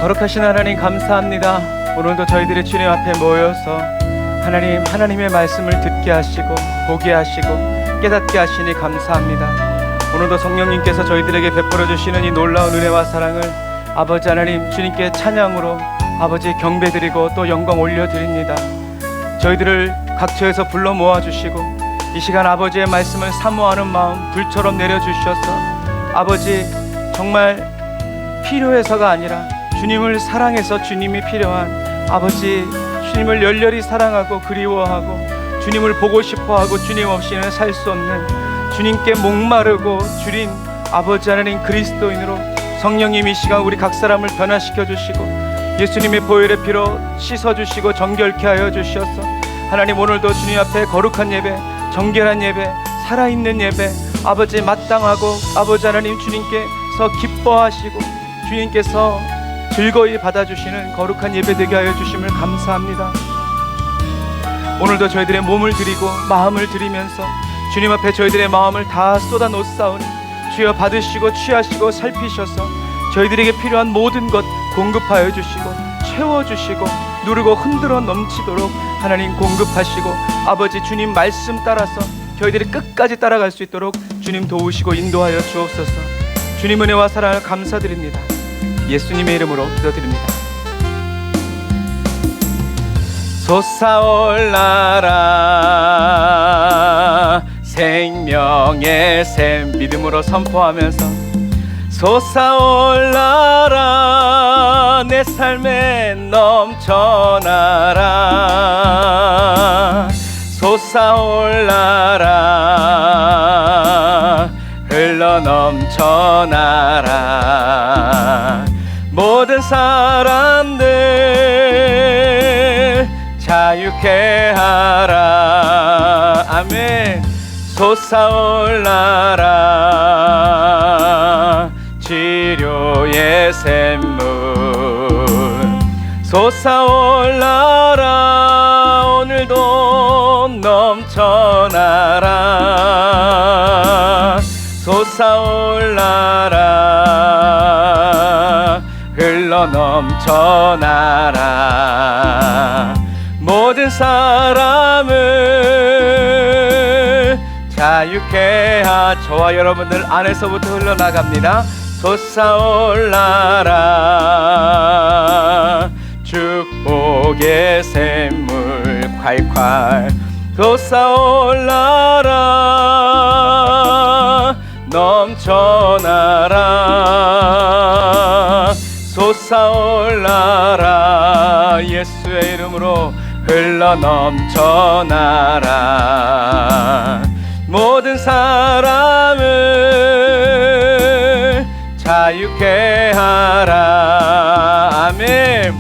거룩하신 하나님 감사합니다. 오늘도 저희들이 주님 앞에 모여서 하나님의 말씀을 듣게 하시고 보게 하시고 깨닫게 하시니 감사합니다. 오늘도 성령님께서 저희들에게 베풀어 주시는 이 놀라운 은혜와 사랑을 아버지 하나님 주님께 찬양으로 아버지 경배드리고 또 영광 올려드립니다. 저희들을 각처에서 불러 모아주시고 이 시간 아버지의 말씀을 사모하는 마음 불처럼 내려주셔서 아버지 정말 필요해서가 아니라 주님을 사랑해서 주님이 필요한 아버지 주님을 열렬히 사랑하고 그리워하고 주님을 보고 싶어하고 주님 없이는 살 수 없는 주님께 목마르고 주린 아버지 하나님 그리스도인으로 성령님 이 시간 우리 각 사람을 변화시켜 주시고 예수님의 보혈의 피로 씻어주시고 정결케 하여 주셔서 하나님 오늘도 주님 앞에 거룩한 예배 정결한 예배 살아있는 예배 아버지 마땅하고 아버지 하나님 주님께서 기뻐하시고 주님께서 즐거이 받아주시는 거룩한 예배 되게 하여 주심을 감사합니다. 오늘도 저희들의 몸을 드리고 마음을 드리면서 주님 앞에 저희들의 마음을 다 쏟아 놓사오니 주여 받으시고 취하시고 살피셔서 저희들에게 필요한 모든 것 공급하여 주시고 채워주시고 누르고 흔들어 넘치도록 하나님 공급하시고 아버지 주님 말씀 따라서 저희들이 끝까지 따라갈 수 있도록 주님 도우시고 인도하여 주옵소서. 주님 은혜와 사랑을 감사드립니다. 예수님의 이름으로 기도드립니다. 솟아올라라 생명의 샘 믿음으로 선포하면서 솟아올라라 내 삶에 넘쳐나라 솟아올라라 흘러 넘쳐나라 모든 사람들 자유케 하라 아멘 솟아올라라 치료의 샘물 솟아올라라 오늘도 넘쳐나라 솟아올라라 흘러 넘쳐나라 모든 사람을 자유케 하 저와 여러분들 안에서부터 흘러나갑니다. 솟아올라라 축복의 샘물 콸콸 솟아올라라 넘쳐나라 솟아올라라 예수의 이름으로 흘러 넘쳐나라 모든 사람을 자유케 하라 아멘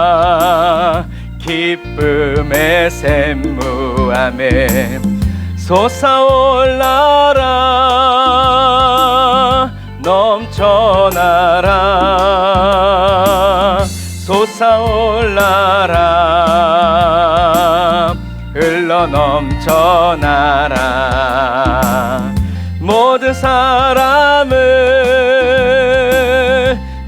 솟아올라라 기쁨의 샘물 아멘 솟아올라라 넘쳐나라 솟아올라라 흘러 넘쳐나라 모든 사람을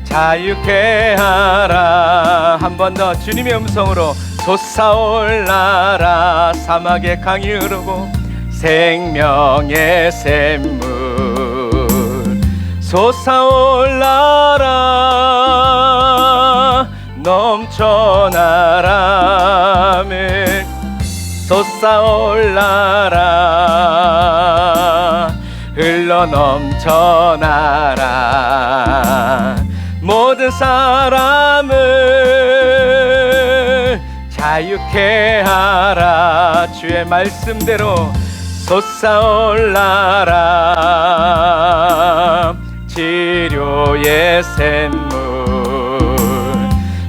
자유케 하라 한 번 더 주님의 음성으로 솟아올라라 사막의 강이 흐르고 생명의 샘물 솟아올라라 넘쳐나라 솟아올라라 흘러 넘쳐나라 모든 사람을 자유케 하라 주의 말씀대로 솟아올라라 치료의 샘물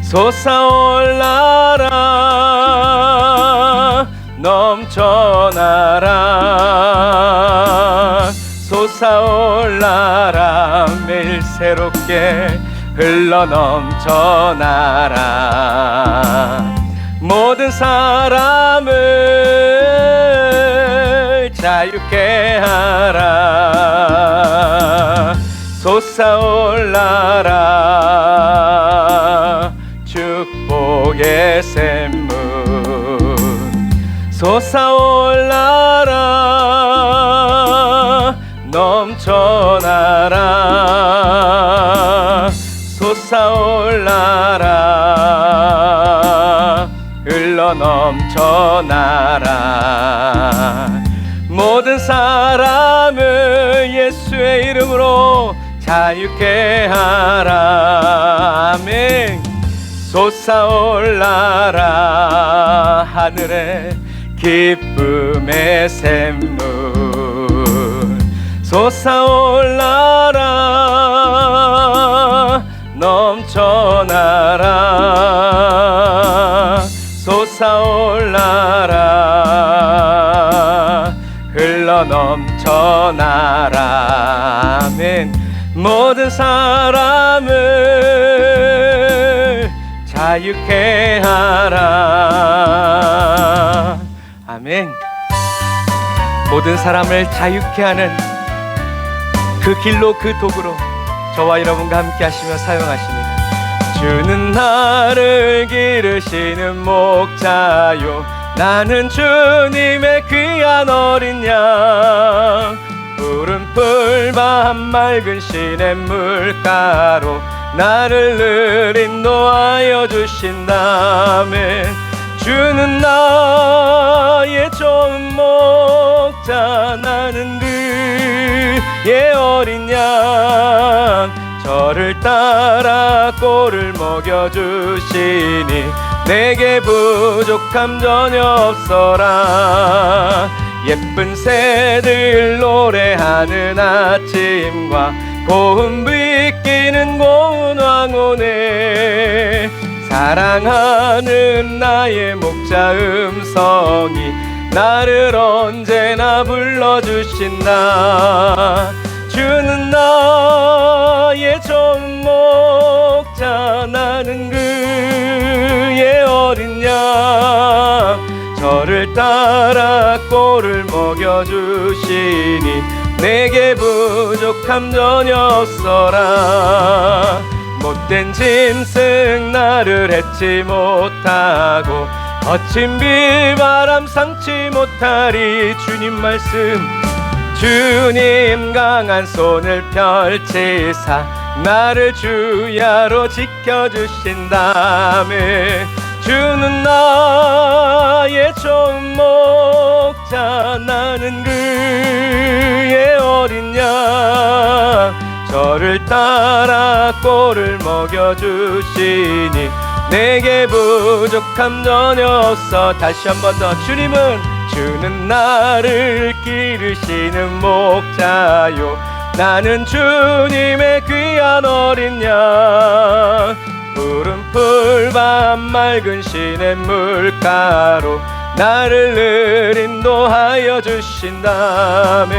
솟아올라라 넘쳐나라 솟아올라라 매일 새롭게 흘러 넘쳐나라 모든 사람을 자유케 하라 솟아올라라 축복의 샘물 솟아올라라 넘쳐나라 솟아올라라 흘러 넘쳐나라 모든 사람을 예수의 이름으로 자유케 하라 아멘 솟아올라라 하늘에 기쁨의 샘물 솟아올라라 넘쳐나라 솟아올라라 흘러 넘쳐나라 아멘 모든 사람을 자유케 하라 아멘 모든 사람을 자유케 하는 그 길로 그 도구로 저와 여러분과 함께 하시며 사용하십니다 주는 나를 기르시는 목자요 나는 주님의 귀한 어린 양 푸른 풀밭 맑은 시냇물가로 나를 늘 인도하여 주신다며 주는 나의 좋은 목자 나는 그의 어린 양 저를 따라 꼴을 먹여주시니 내게 부족함 전혀 없어라 예쁜 새들 노래하는 아침과 고운 비끼는 고운 황혼에 사랑하는 나의 목자 음성이 나를 언제나 불러주신다 주는 나의 좋은 목자 나는 그의 어린 양 저를 따라 꼴을 먹여주시니 내게 부족함 전혀 없어라 못된 짐승 나를 해치 못하고 거친 비바람 상치 못하리 주님 말씀 주님 강한 손을 펼치사 나를 주야로 지켜주신다며 주는 나의 좋은 목자 나는 그의 어린 양 저를 따라 꼴을 먹여주시니 내게 부족함 전혀 없어 다시 한 번 더 주는 나를 기르시는 목자요 나는 주님의 귀한 어린 양 푸른 풀밭 맑은 시냇물가로 나를 늘 인도하여 주신다며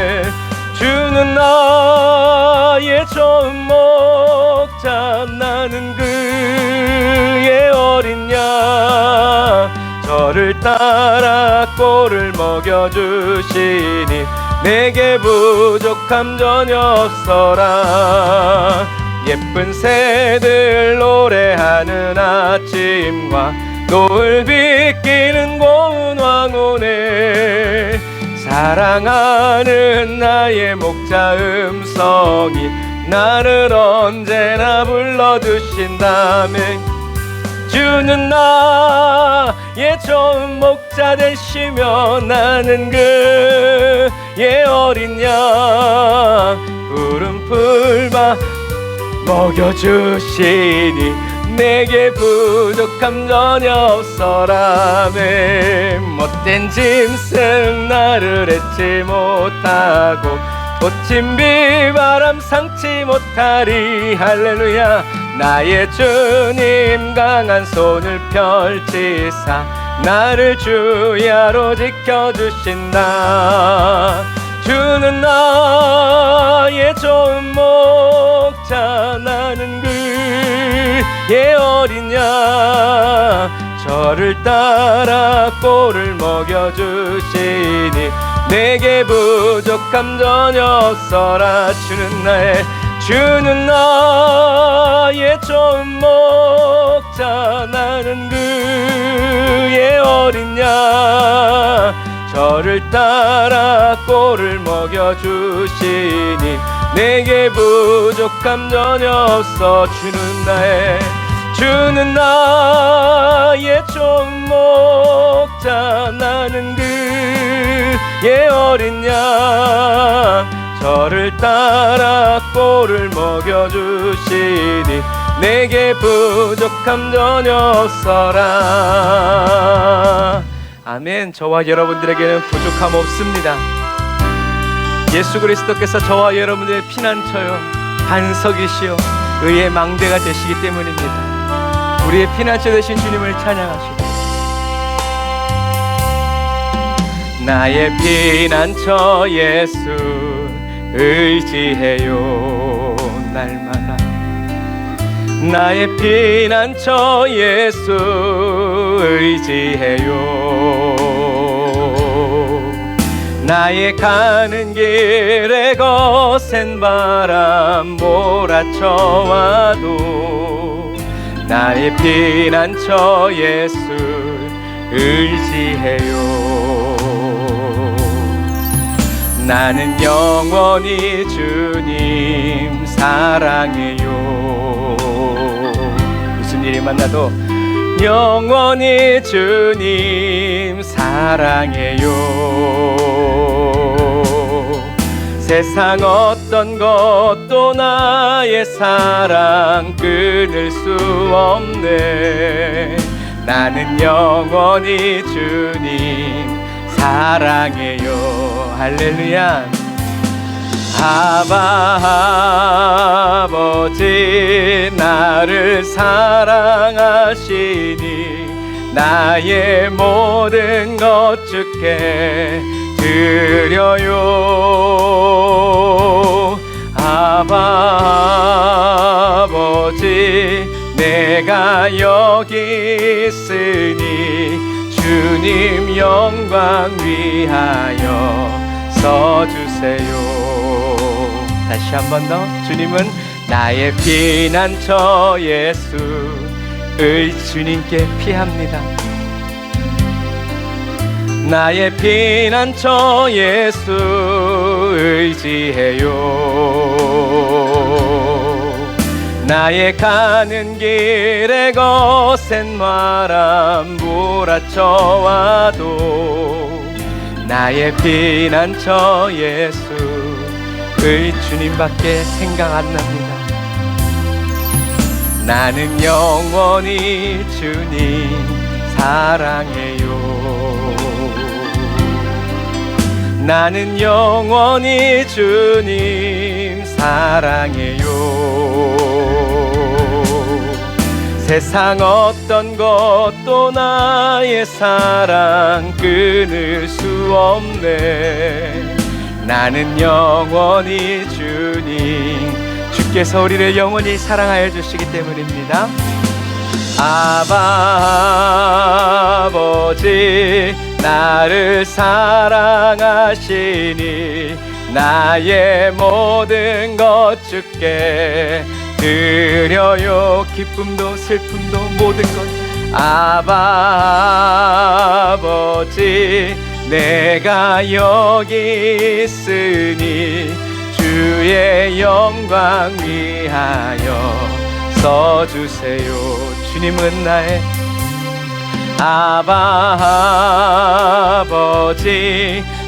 주는 나의 좋은 목자 나는 그의 어린 양 저를 따라 꼴을 먹여주시니 내게 부족함 전혀 없어라 예쁜 새들 노래하는 아침과 노을 비끼는 고운 황혼에 사랑하는 나의 목자 음성이 나를 언제나 불러주신다며 주는 나의 좋은 목자 되시며 나는 그의 어린 양 푸른 풀밭 먹여주시니 내게 부족함 전혀 없어라매 못된 짐승 나를 해치 못하고 거친 비바람 상치 못하리 할렐루야 나의 주님 강한 손을 펼치사 나를 주야로 지켜주신다 주는 나의 좋은 목자 나는 그의 어린 양 저를 따라 꼴을 먹여주시니 내게 부족함 전혀 없어라 주는 주는 나의 좋은 목자, 나는 그의 어린 양. 저를 따라 꼴을 먹여주시니 내게 부족함 전혀 없어. 주는 나의 좋은 목자, 나는 그의 어린 양. 저를 따라 꼴을 먹여주시니 내게 부족함 전혀 없어라. 아멘. 저와 여러분들에게는 부족함 없습니다. 예수 그리스도께서 저와 여러분들의 피난처요, 반석이시요, 의의 망대가 되시기 때문입니다. 우리의 피난처 되신 주님을 찬양하시고. 나의 피난처 예수 의지해요 날마다. 나의 피난처 예수 의지해요. 나의 가는 길에 거센 바람 몰아쳐와도 나의 피난처 예수 의지해요. 나는 영원히 주님 사랑해요. 무슨 일이 만나도 영원히 주님 사랑해요. 세상 어떤 것도 나의 사랑 끊을 수 없네. 나는 영원히 주님 사랑해요. 할렐루야. 아버지 나를 사랑하시니 나의 모든 것 주께 드려요. 아버지 내가 여기 있으니 주님 영광 위하여 서주세요. 다시 한 번 더. 주님은 나의 피난처 예수 주님께 피합니다. 나의 피난처 예수 의지해요. 나의 가는 길에 거센 바람 몰아쳐와도 나의 피난처 예수의 주님밖에 생각 안 납니다. 나는 영원히 주님 사랑해요. 나는 영원히 주님 사랑해요. 세상 어떤 것도 나의 사랑 끊을 수 없네. 나는 영원히 주님, 주께서 우리를 영원히 사랑하여 주시기 때문입니다. 아버지 나를 사랑하시니 나의 모든 것 주께 드려요. 기쁨도 슬픔도 모든 것. 아버지 내가 여기 있으니 주의 영광 위하여 서주세요. 주님은 나의 아버지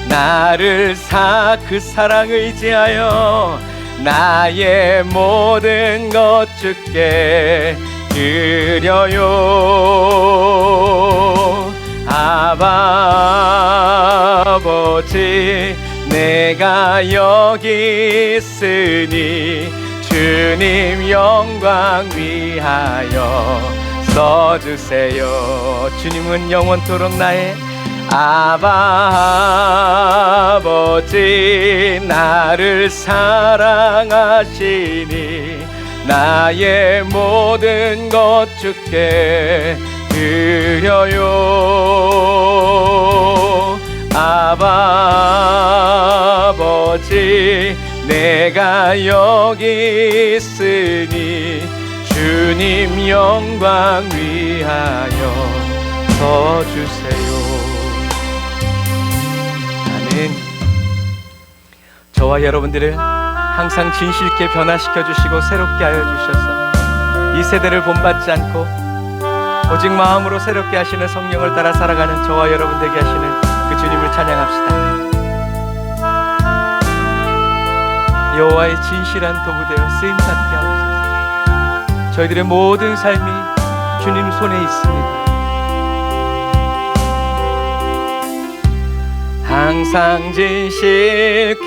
나를 그 사랑 의지하여 나의 모든 것 주께 드려요. 아버지 내가 여기 있으니 주님 영광 위하여 서주세요. 주님은 영원토록 나의 아버지 나를 사랑하시니 나의 모든 것 주께 드려요. 아버지 내가 여기 있으니 주님 영광 위하여 서주세요. 나는 저와 여러분들을 항상 진실 있게 변화시켜 주시고 새롭게 하여 주셔서 이 세대를 본받지 않고 오직 마음으로 새롭게 하시는 성령을 따라 살아가는 저와 여러분 되게 하시는 그 주님을 찬양합시다. 여호와의 진실한 도구되어 쓰임받게 하옵소서. 저희들의 모든 삶이 주님 손에 있습니다. 항상 진실케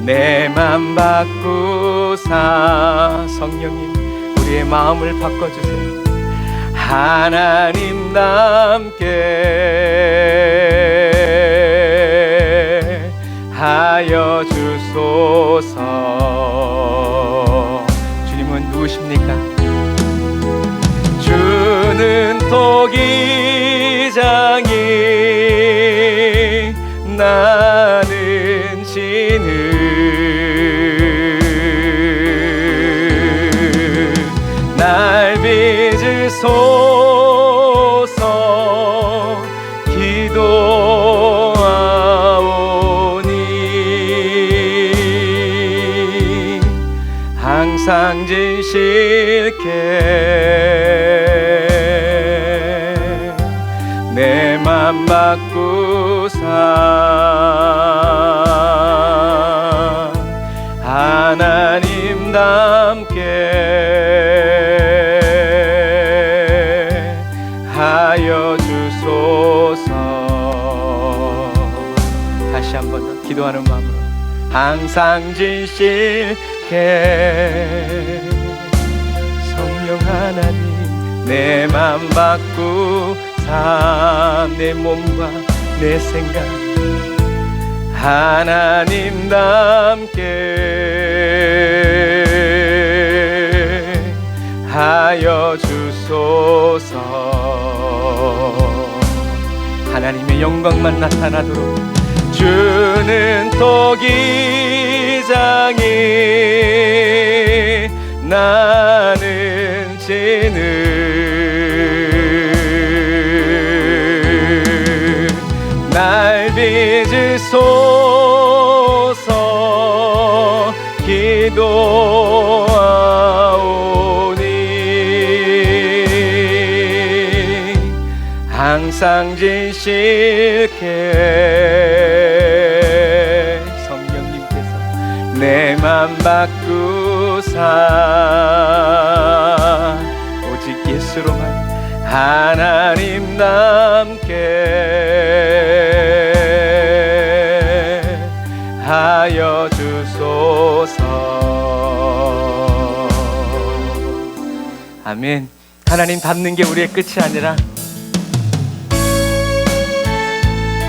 내 맘 바꾸사. 성령님 우리의 마음을 바꿔주세요. 하나님답게 하여 주소서. 주님은 누구십니까? 주는 토기장이 나는 진흙. 날 빚으소서. 기도하오니 항상 진실케 내 맘 바꾸사. 하나님답게 하여 주소서. 다시 한 번 더 기도하는 마음으로 항상 진실케 성령 하나님 내 맘 바꾸사. 내 몸과 내 생각 하나님답게 하여 주소서. 하나님의 영광만 나타나도록 주는 토기장이 나는 진흙. 날 빚으소서. 기도하오니 항상 진실케 성령님께서 내 맘 바꾸사. 오직 예수로만 하나님답게 하여 주소서. 아멘. 하나님 닮는 게 우리의 끝이 아니라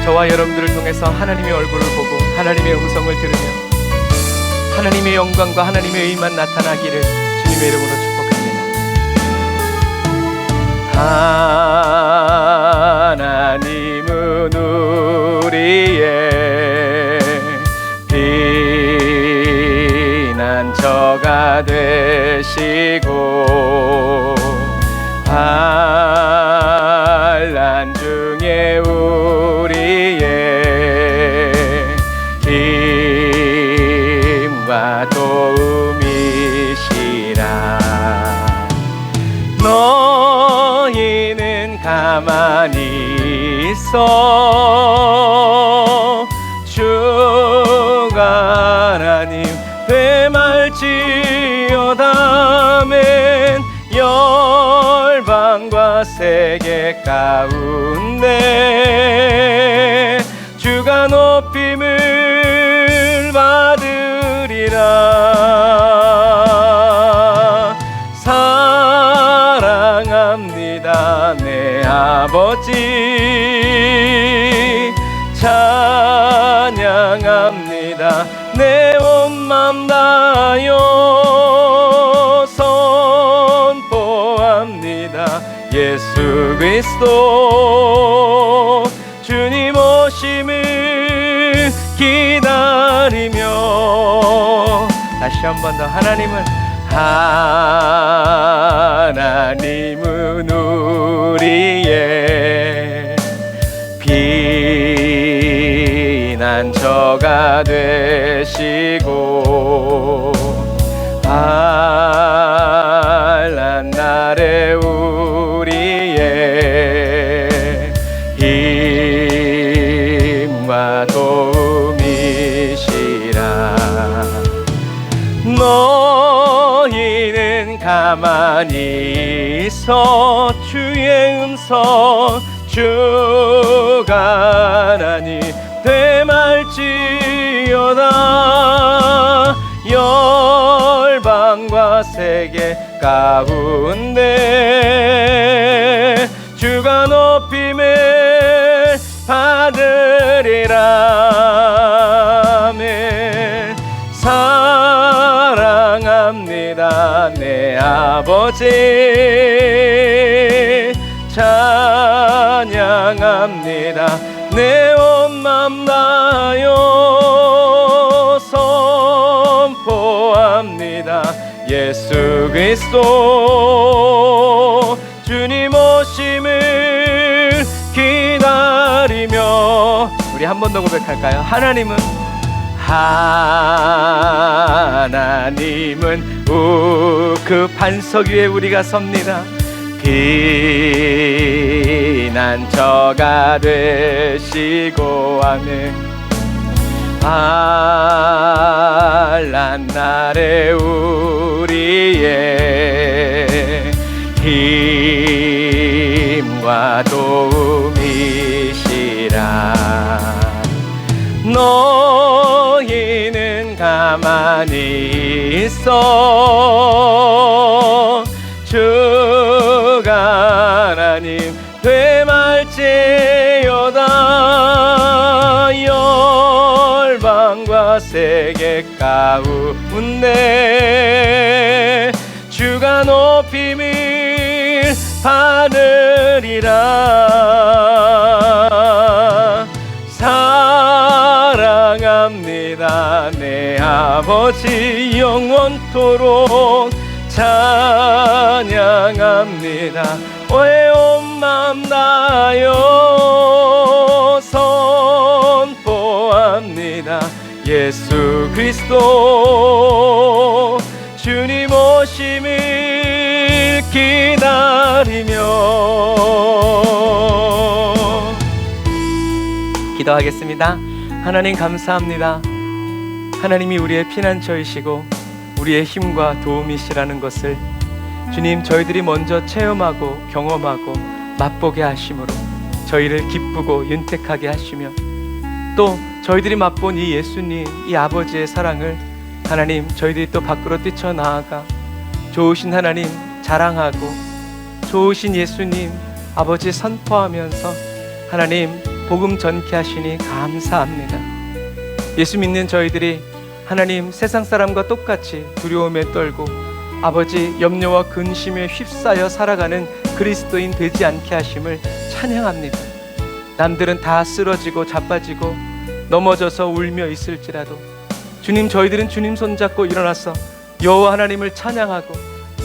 저와 여러분들을 통해서 하나님의 얼굴을 보고 하나님의 음성을 들으며 하나님의 영광과 하나님의 의만 나타나기를 주님의 이름으로 축복합니다. 하나님은 우리의 피난처가 되시고 환난 중에 우리의 힘과 도움이시라. 너희는 가만히 있어 주가 하나님 되말지어다맨. 열방과 세계 가운데 주가 높임을 받으리라. 사랑합니다 내 아버지. 찬양합니다 내 온 맘 다하여 선포합니다. 예수 그리스도 주님 오심을 기다리며. 다시 한 번 더. 하나님은 우리의 피난처가 되시고 환난 날에 우리의 힘과 도움이시라. 너희는 가만히 있어 주의 음성 주가 하나님 되말지어다. 열방과 세계 가운데 주가 높임을 받으리라. 아멘. 사랑합니다 내 아버지. 찬양합니다 내 온 맘 다하여. 선포합니다 예수 그리스도. 주님 오심을 기다리며. 우리 한 번 더 고백할까요? 하나님은 그 반석 위에 우리가 섭니다. 피난처가 되시고 하는 환난 날에 우리의 힘과 도움이시라. 너희는 가만히 있어 주가 하나님 되말지어다. 열방과 세계 가운데 주가 높임을 받으리라. 사랑합니다 내 아버지. 영원토록 찬양합니다 온 맘 다하여. 선포합니다 예수 그리스도. 주님 오심을 기다리며. 기도하겠습니다. 하나님 감사합니다. 하나님이 우리의 피난처이시고 우리의 힘과 도움이시라는 것을 주님 저희들이 먼저 체험하고 경험하고 맛보게 하심으로 저희를 기쁘고 윤택하게 하시며, 또 저희들이 맛본 이 예수님, 이 아버지의 사랑을 하나님 저희들이 또 밖으로 뛰쳐나아가 좋으신 하나님 자랑하고 좋으신 예수님 아버지 선포하면서 하나님 복음 전케 하시니 감사합니다. 예수 믿는 저희들이 하나님 세상 사람과 똑같이 두려움에 떨고 아버지 염려와 근심에 휩싸여 살아가는 그리스도인 되지 않게 하심을 찬양합니다. 남들은 다 쓰러지고 자빠지고 넘어져서 울며 있을지라도 주님 저희들은 주님 손잡고 일어나서 여호와 하나님을 찬양하고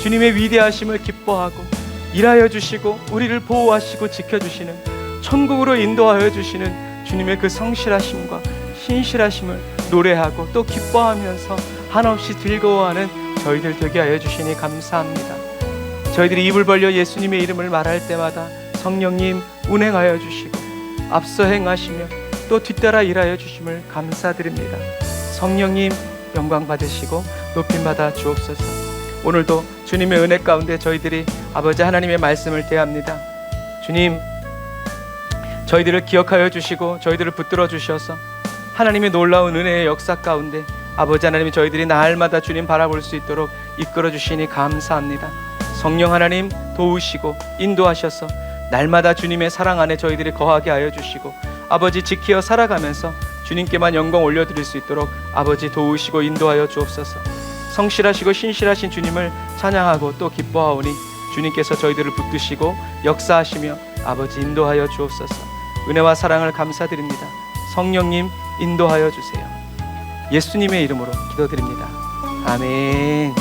주님의 위대하심을 기뻐하고 일하여 주시고 우리를 보호하시고 지켜주시는 천국으로 인도하여 주시는 주님의 그 성실하심과 신실하심을 노래하고 또 기뻐하면서 한없이 즐거워하는 저희들 되게 하여 주시니 감사합니다. 저희들이 입을 벌려 예수님의 이름을 말할 때마다 성령님 운행하여 주시고 앞서 행하시며 또 뒤따라 일하여 주심을 감사드립니다. 성령님 영광 받으시고 높임 받아 주옵소서. 오늘도 주님의 은혜 가운데 저희들이 아버지 하나님의 말씀을 대합니다. 주님 저희들을 기억하여 주시고 저희들을 붙들어 주셔서 하나님의 놀라운 은혜의 역사 가운데 아버지 하나님이 저희들이 날마다 주님 바라볼 수 있도록 이끌어 주시니 감사합니다. 성령 하나님 도우시고 인도하셔서 날마다 주님의 사랑 안에 저희들이 거하게 하여 주시고 아버지 지키어 살아가면서 주님께만 영광 올려드릴 수 있도록 아버지 도우시고 인도하여 주옵소서. 성실하시고 신실하신 주님을 찬양하고 또 기뻐하오니 주님께서 저희들을 붙드시고 역사하시며 아버지 인도하여 주옵소서. 은혜와 사랑을 감사드립니다. 성령님 인도하여 주세요. 예수님의 이름으로 기도드립니다. 아멘.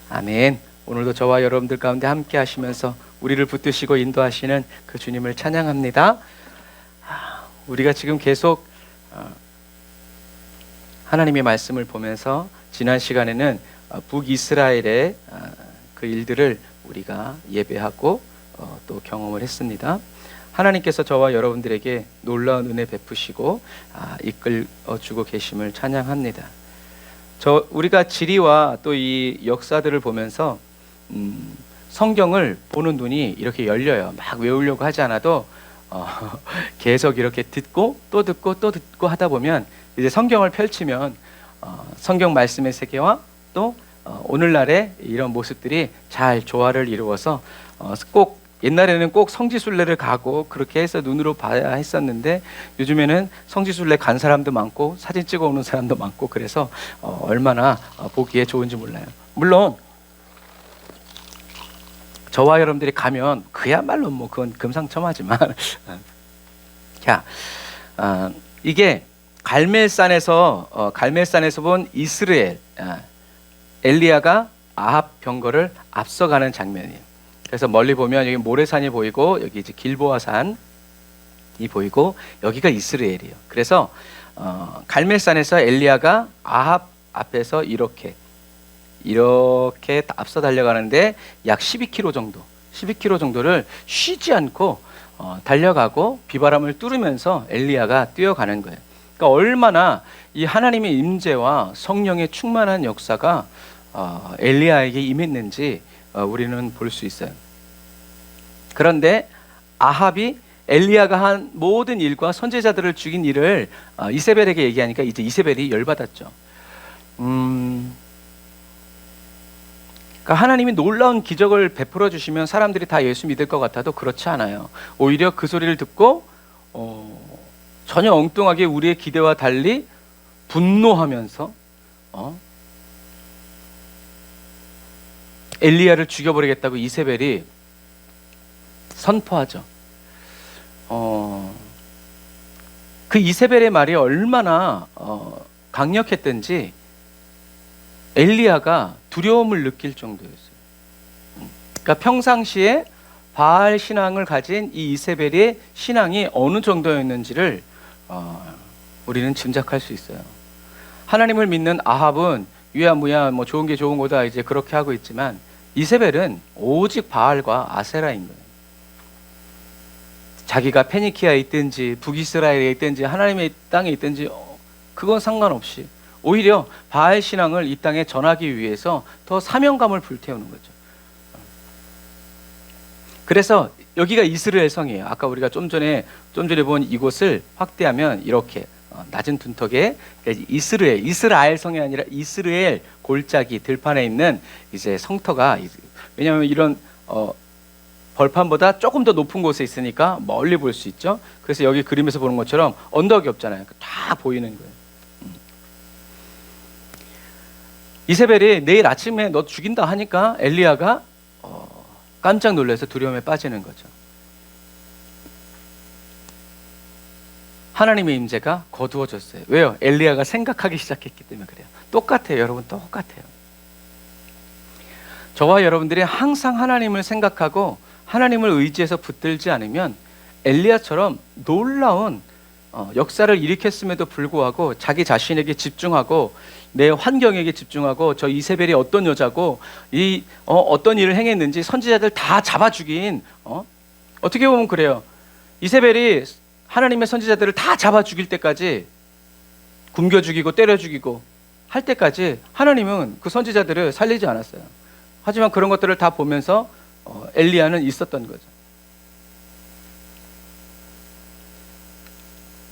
아멘. 오늘도 저와 여러분들 가운데 함께 하시면서 우리를 붙드시고 인도하시는 그 주님을 찬양합니다. 우리가 지금 계속 하나님의 말씀을 보면서 지난 시간에는 북이스라엘의 그 일들을 우리가 예배하고 또 경험을 했습니다. 하나님께서 저와 여러분들에게 놀라운 은혜 베푸시고 이끌어주고 계심을 찬양합니다. 우리가 지리와 또 이 역사들을 보면서 성경을 보는 눈이 이렇게 열려요. 막 외우려고 하지 않아도 계속 이렇게 듣고 또 듣고 또 듣고 하다 보면 이제 성경을 펼치면 성경 말씀의 세계와 또 오늘날의 이런 모습들이 잘 조화를 이루어서 꼭 옛날에는 꼭 성지순례를 가고 그렇게 해서 눈으로 봐야 했었는데 요즘에는 성지순례 간 사람도 많고 사진 찍어 오는 사람도 많고 그래서 얼마나 보기에 좋은지 몰라요. 물론 저와 여러분들이 가면 그야말로 뭐 그건 금상첨화지만 자, 이게 갈멜산에서 본 이스라엘 엘리야가 아합 병거를 앞서가는 장면이에요. 그래서 멀리 보면 여기 모래산이 보이고 여기 이제 길보아산이 보이고 여기가 이스라엘이에요. 그래서 갈멜산에서 엘리야가 아합 앞에서 이렇게 앞서 달려가는데 약 12km 정도를 쉬지 않고 달려가고 비바람을 뚫으면서 엘리야가 뛰어가는 거예요. 그러니까 얼마나 이 하나님의 임재와 성령의 충만한 역사가 엘리야에게 임했는지 우리는 볼 수 있어요. 그런데 아합이 엘리야가 한 모든 일과 선지자들을 죽인 일을 이세벨에게 얘기하니까 이제 이세벨이 열받았죠. 그러니까 하나님이 놀라운 기적을 베풀어 주시면 사람들이 다 예수 믿을 것 같아도 그렇지 않아요. 오히려 그 소리를 듣고 전혀 엉뚱하게 우리의 기대와 달리 분노하면서 엘리야를 죽여버리겠다고 이세벨이 선포하죠. 그 이세벨의 말이 얼마나 강력했던지 엘리야가 두려움을 느낄 정도였어요. 그러니까 평상시에 바알 신앙을 가진 이 이세벨의 신앙이 어느 정도였는지를 우리는 짐작할 수 있어요. 하나님을 믿는 아합은 유야무야 뭐 좋은 게 좋은 거다 이제 그렇게 하고 있지만 이세벨은 오직 바알과 아세라인 거예요. 자기가 페니키아에 있든지 북이스라엘에 있든지 하나님의 땅에 있든지 그건 상관없이 오히려 바알 신앙을 이 땅에 전하기 위해서 더 사명감을 불태우는 거죠. 그래서 여기가 이스라엘 성이에요. 아까 우리가 좀 전에 본 이곳을 확대하면 이렇게 낮은 둔턱에 이스라엘 성이 아니라 이스라엘 골짜기 들판에 있는 이제 성터가, 왜냐하면 이런 벌판보다 조금 더 높은 곳에 있으니까 멀리 볼 수 있죠. 그래서 여기 그림에서 보는 것처럼 언덕이 없잖아요. 다 보이는 거예요. 이세벨이 내일 아침에 너 죽인다 하니까 엘리야가 깜짝 놀라서 두려움에 빠지는 거죠. 하나님의 임재가 거두어졌어요. 왜요? 엘리야가 생각하기 시작했기 때문에 그래요. 똑같아요. 여러분, 똑같아요. 저와 여러분들이 항상 하나님을 생각하고 하나님을 의지해서 붙들지 않으면 엘리야처럼 놀라운 역사를 일으켰음에도 불구하고 자기 자신에게 집중하고 내 환경에게 집중하고 저 이세벨이 어떤 여자고 어떤 일을 행했는지 선지자들 다 잡아 죽인 어떻게 보면 그래요. 이세벨이 하나님의 선지자들을 다 잡아 죽일 때까지, 굶겨 죽이고 때려 죽이고 할 때까지 하나님은 그 선지자들을 살리지 않았어요. 하지만 그런 것들을 다 보면서 엘리야는 있었던 거죠.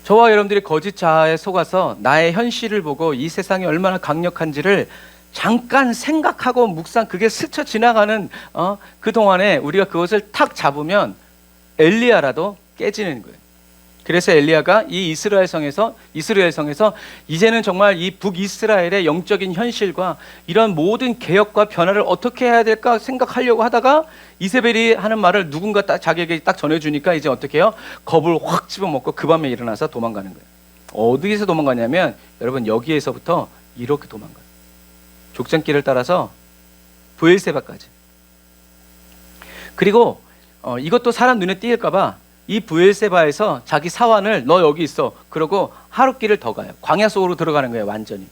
저와 여러분들이 거짓 자아에 속아서 나의 현실을 보고 이 세상이 얼마나 강력한지를 잠깐 생각하고 묵상, 그게 스쳐 지나가는 그 동안에 우리가 그것을 탁 잡으면 엘리야라도 깨지는 거예요. 그래서 엘리야가 이 이스라엘 성에서 이제는 정말 이 북이스라엘의 영적인 현실과 이런 모든 개혁과 변화를 어떻게 해야 될까 생각하려고 하다가 이세벨이 하는 말을 누군가 자기에게 딱 전해주니까 이제 어떻게 해요? 겁을 확 집어먹고 그 밤에 일어나서 도망가는 거예요. 어디에서 도망가냐면 여러분 여기에서부터 이렇게 도망가요. 족장길을 따라서 브엘세바까지. 그리고 이것도 사람 눈에 띄일까봐 이 브엘세바에서 자기 사환을 너 여기 있어. 그러고 하룻길을 더 가요. 광야 속으로 들어가는 거예요. 완전히.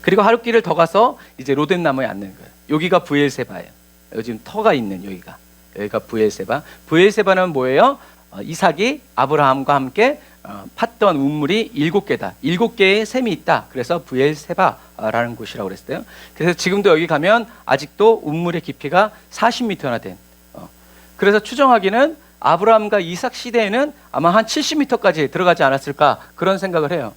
그리고 하룻길을 더 가서 이제 로뎀나무에 앉는 거예요. 여기가 브엘세바예요. 요즘 터가 있는 여기가 브엘세바. 브엘세바는 뭐예요? 이삭이 아브라함과 함께 팠던 우물이 7개다. 7개의 샘이 있다. 그래서 브엘세바라는 곳이라고 그랬어요. 그래서 지금도 여기 가면 아직도 우물의 깊이가 40m나 된. 그래서 추정하기는 아브라함과 이삭 시대에는 아마 한 70m까지 들어가지 않았을까 그런 생각을 해요.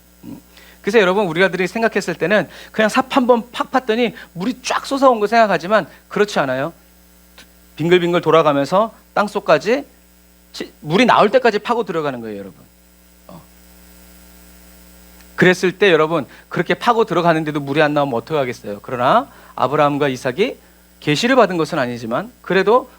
그래서 여러분 우리가들이 생각했을 때는 그냥 삽 한번 팍 팠더니 물이 쫙 솟아온 거 생각하지만 그렇지 않아요. 빙글빙글 돌아가면서 땅속까지 물이 나올 때까지 파고 들어가는 거예요, 여러분. 그랬을 때 여러분 그렇게 파고 들어가는데도 물이 안 나오면 어떻게 하겠어요? 그러나 아브라함과 이삭이 계시를 받은 것은 아니지만 그래도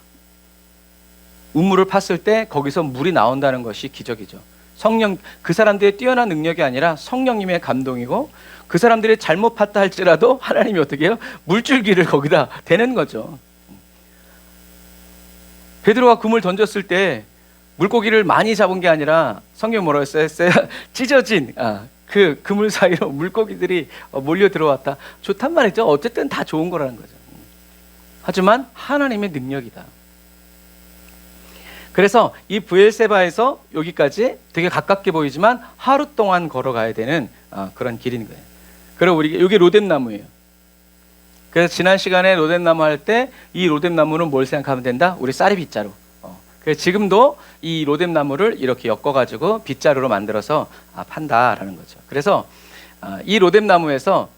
우물을 팠을 때 거기서 물이 나온다는 것이 기적이죠. 성령, 그 사람들의 뛰어난 능력이 아니라 성령님의 감동이고 그 사람들이 잘못 팠다 할지라도 하나님이 어떻게 해요? 물줄기를 거기다 대는 거죠. 베드로가 그물 던졌을 때 물고기를 많이 잡은 게 아니라 성경 뭐라고 했어요? 찢어진 그 그물 사이로 물고기들이 몰려 들어왔다. 좋단 말이죠. 어쨌든 다 좋은 거라는 거죠. 하지만 하나님의 능력이다. 그래서 이 브엘세바에서 여기까지 되게 가깝게 보이지만 하루 동안 걸어가야 되는 그런 길인 거예요. 그리고 우리 여기 로뎀나무예요. 그래서 지난 시간에 로뎀나무 할 때 이 로뎀나무는 뭘 생각하면 된다? 우리 쌀이 빗자루. 그래서 지금도 이 로뎀나무를 이렇게 엮어가지고 빗자루로 만들어서 판다라는 거죠. 그래서 이 로뎀나무에서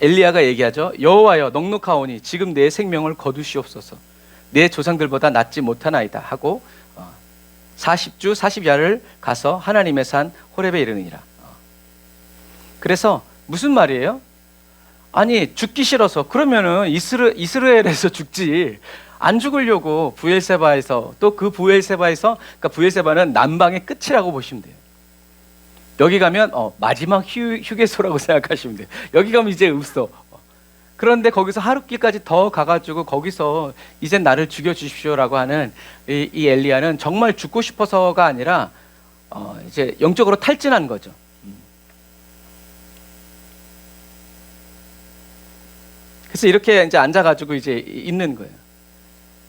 엘리야가 얘기하죠. 여호와여 넉넉하오니 지금 내 생명을 거두시옵소서. 내 조상들보다 낫지 못하나이다 하고 40주 40야를 가서 하나님의 산 호렙에 이르느니라. 그래서 무슨 말이에요? 아니 죽기 싫어서 그러면은 이스라엘에서 죽지 안 죽으려고 브엘세바에서 또 그 브엘세바에서 그러니까 브엘세바는 남방의 끝이라고 보시면 돼요. 여기 가면 마지막 휴게소라고 생각하시면 돼요. 여기 가면 이제 없어. 그런데 거기서 하룻길까지 더 가가지고 거기서 이제 나를 죽여주십시오라고 하는 이 엘리야는 정말 죽고 싶어서가 아니라 이제 영적으로 탈진한 거죠. 그래서 이렇게 이제 앉아가지고 이제 있는 거예요.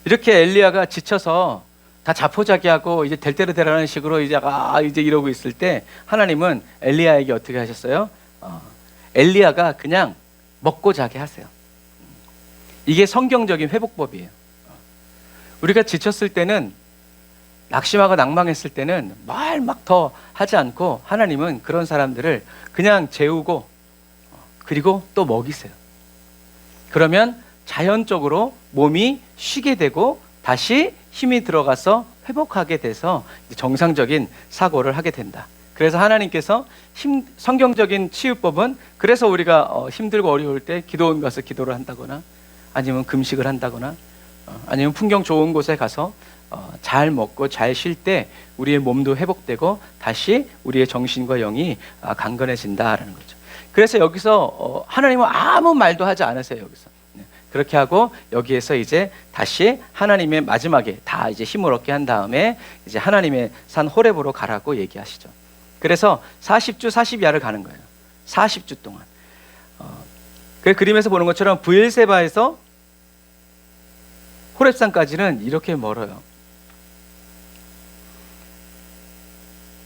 이렇게 엘리야가 지쳐서 다 자포자기하고 이제 될 대로 되라는 식으로 이제 이러고 있을 때 하나님은 엘리야에게 어떻게 하셨어요? 엘리야가 그냥 먹고 자게 하세요. 이게 성경적인 회복법이에요. 우리가 지쳤을 때는 낙심하고 낭망했을 때는 말 막 더 하지 않고 하나님은 그런 사람들을 그냥 재우고 그리고 또 먹이세요. 그러면 자연적으로 몸이 쉬게 되고 다시 힘이 들어가서 회복하게 돼서 정상적인 사고를 하게 된다. 그래서 하나님께서 성경적인 치유법은 그래서 우리가 힘들고 어려울 때 기도원 가서 기도를 한다거나 아니면 금식을 한다거나 아니면 풍경 좋은 곳에 가서 잘 먹고 잘 쉴 때 우리의 몸도 회복되고 다시 우리의 정신과 영이 강건해진다라는 거죠. 그래서 여기서 하나님은 아무 말도 하지 않으세요. 여기서 그렇게 하고 여기에서 이제 다시 하나님의 마지막에 다 이제 힘을 얻게 한 다음에 이제 하나님의 산 호렙으로 가라고 얘기하시죠. 그래서 40주 40야를 가는 거예요. 40주 동안. 그 그림에서 보는 것처럼 브엘세바에서 호렙산까지는 이렇게 멀어요.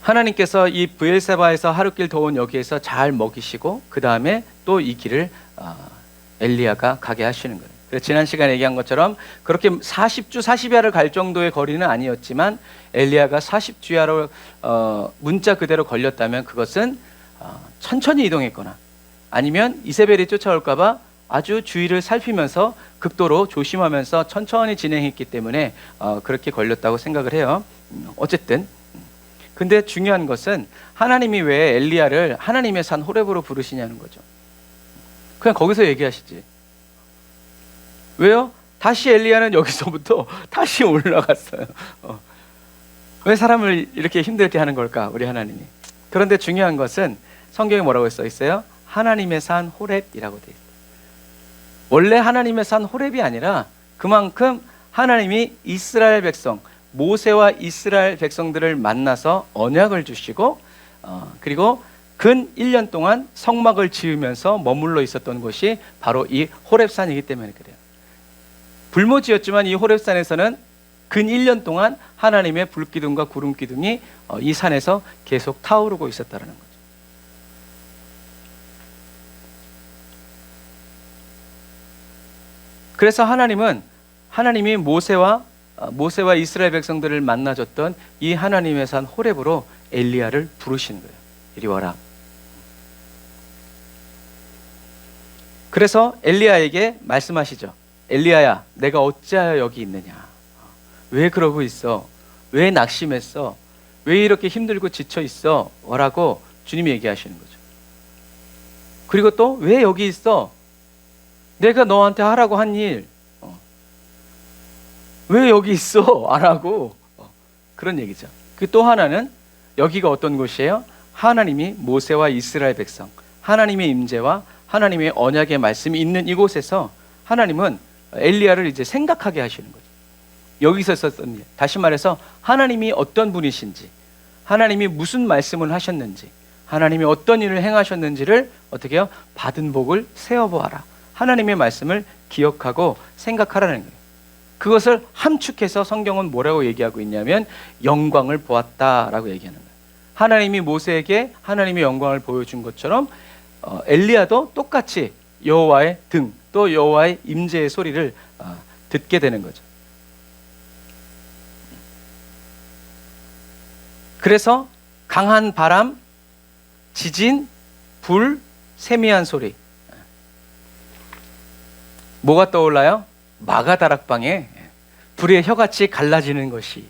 하나님께서 이 브엘세바에서 하룻길 더 온 여기에서 잘 먹이시고 그 다음에 또 이 길을 엘리야가 가게 하시는 거예요. 그래서 지난 시간에 얘기한 것처럼 그렇게 40주 40야를 갈 정도의 거리는 아니었지만 엘리야가 40주야로 문자 그대로 걸렸다면 그것은 천천히 이동했거나 아니면 이세벨이 쫓아올까 봐 아주 주위를 살피면서 극도로 조심하면서 천천히 진행했기 때문에 그렇게 걸렸다고 생각을 해요. 어쨌든 근데 중요한 것은 하나님이 왜 엘리야를 하나님의 산 호렙으로 부르시냐는 거죠. 그냥 거기서 얘기하시지. 왜요? 다시 엘리야는 여기서부터 다시 올라갔어요. 왜 사람을 이렇게 힘들게 하는 걸까? 우리 하나님이. 그런데 중요한 것은 성경에 뭐라고 써 있어요? 하나님의 산 호렙이라고 돼 있어요. 원래 하나님의 산 호렙이 아니라 그만큼 하나님이 이스라엘 백성, 모세와 이스라엘 백성들을 만나서 언약을 주시고 그리고 근 1년 동안 성막을 지으면서 머물러 있었던 곳이 바로 이 호렙산이기 때문에 그래요. 불모지였지만 이 호렙산에서는 근 1년 동안 하나님의 불기둥과 구름기둥이 이 산에서 계속 타오르고 있었다는 거죠. 그래서 하나님이 모세와 이스라엘 백성들을 만나줬던 이 하나님의 산 호렙으로 엘리야를 부르신 거예요. 이리 와라. 그래서 엘리야에게 말씀하시죠. 엘리야야, 내가 어찌하여 여기 있느냐? 왜 그러고 있어? 왜 낙심했어? 왜 이렇게 힘들고 지쳐 있어? 라고 주님이 얘기하시는 거죠. 그리고 또 왜 여기 있어? 내가 너한테 하라고 한 일, 왜 여기 있어? 안 하고 그런 얘기죠. 그 또 하나는 여기가 어떤 곳이에요? 하나님이 모세와 이스라엘 백성, 하나님의 임재와 하나님의 언약의 말씀이 있는 이곳에서 하나님은 엘리야를 이제 생각하게 하시는 거죠. 여기서 썼던 일, 다시 말해서 하나님이 어떤 분이신지, 하나님이 무슨 말씀을 하셨는지, 하나님이 어떤 일을 행하셨는지를 어떻게 해요? 받은 복을 세어보아라. 하나님의 말씀을 기억하고 생각하라는 거예요. 그것을 함축해서 성경은 뭐라고 얘기하고 있냐면 영광을 보았다라고 얘기하는 거예요. 하나님이 모세에게 하나님의 영광을 보여준 것처럼 엘리야도 똑같이 여호와의 등, 또 여호와의 임재의 소리를 듣게 되는 거죠. 그래서 강한 바람, 지진, 불, 세미한 소리. 뭐가 떠올라요? 마가다락방에 불의 혀같이 갈라지는 것이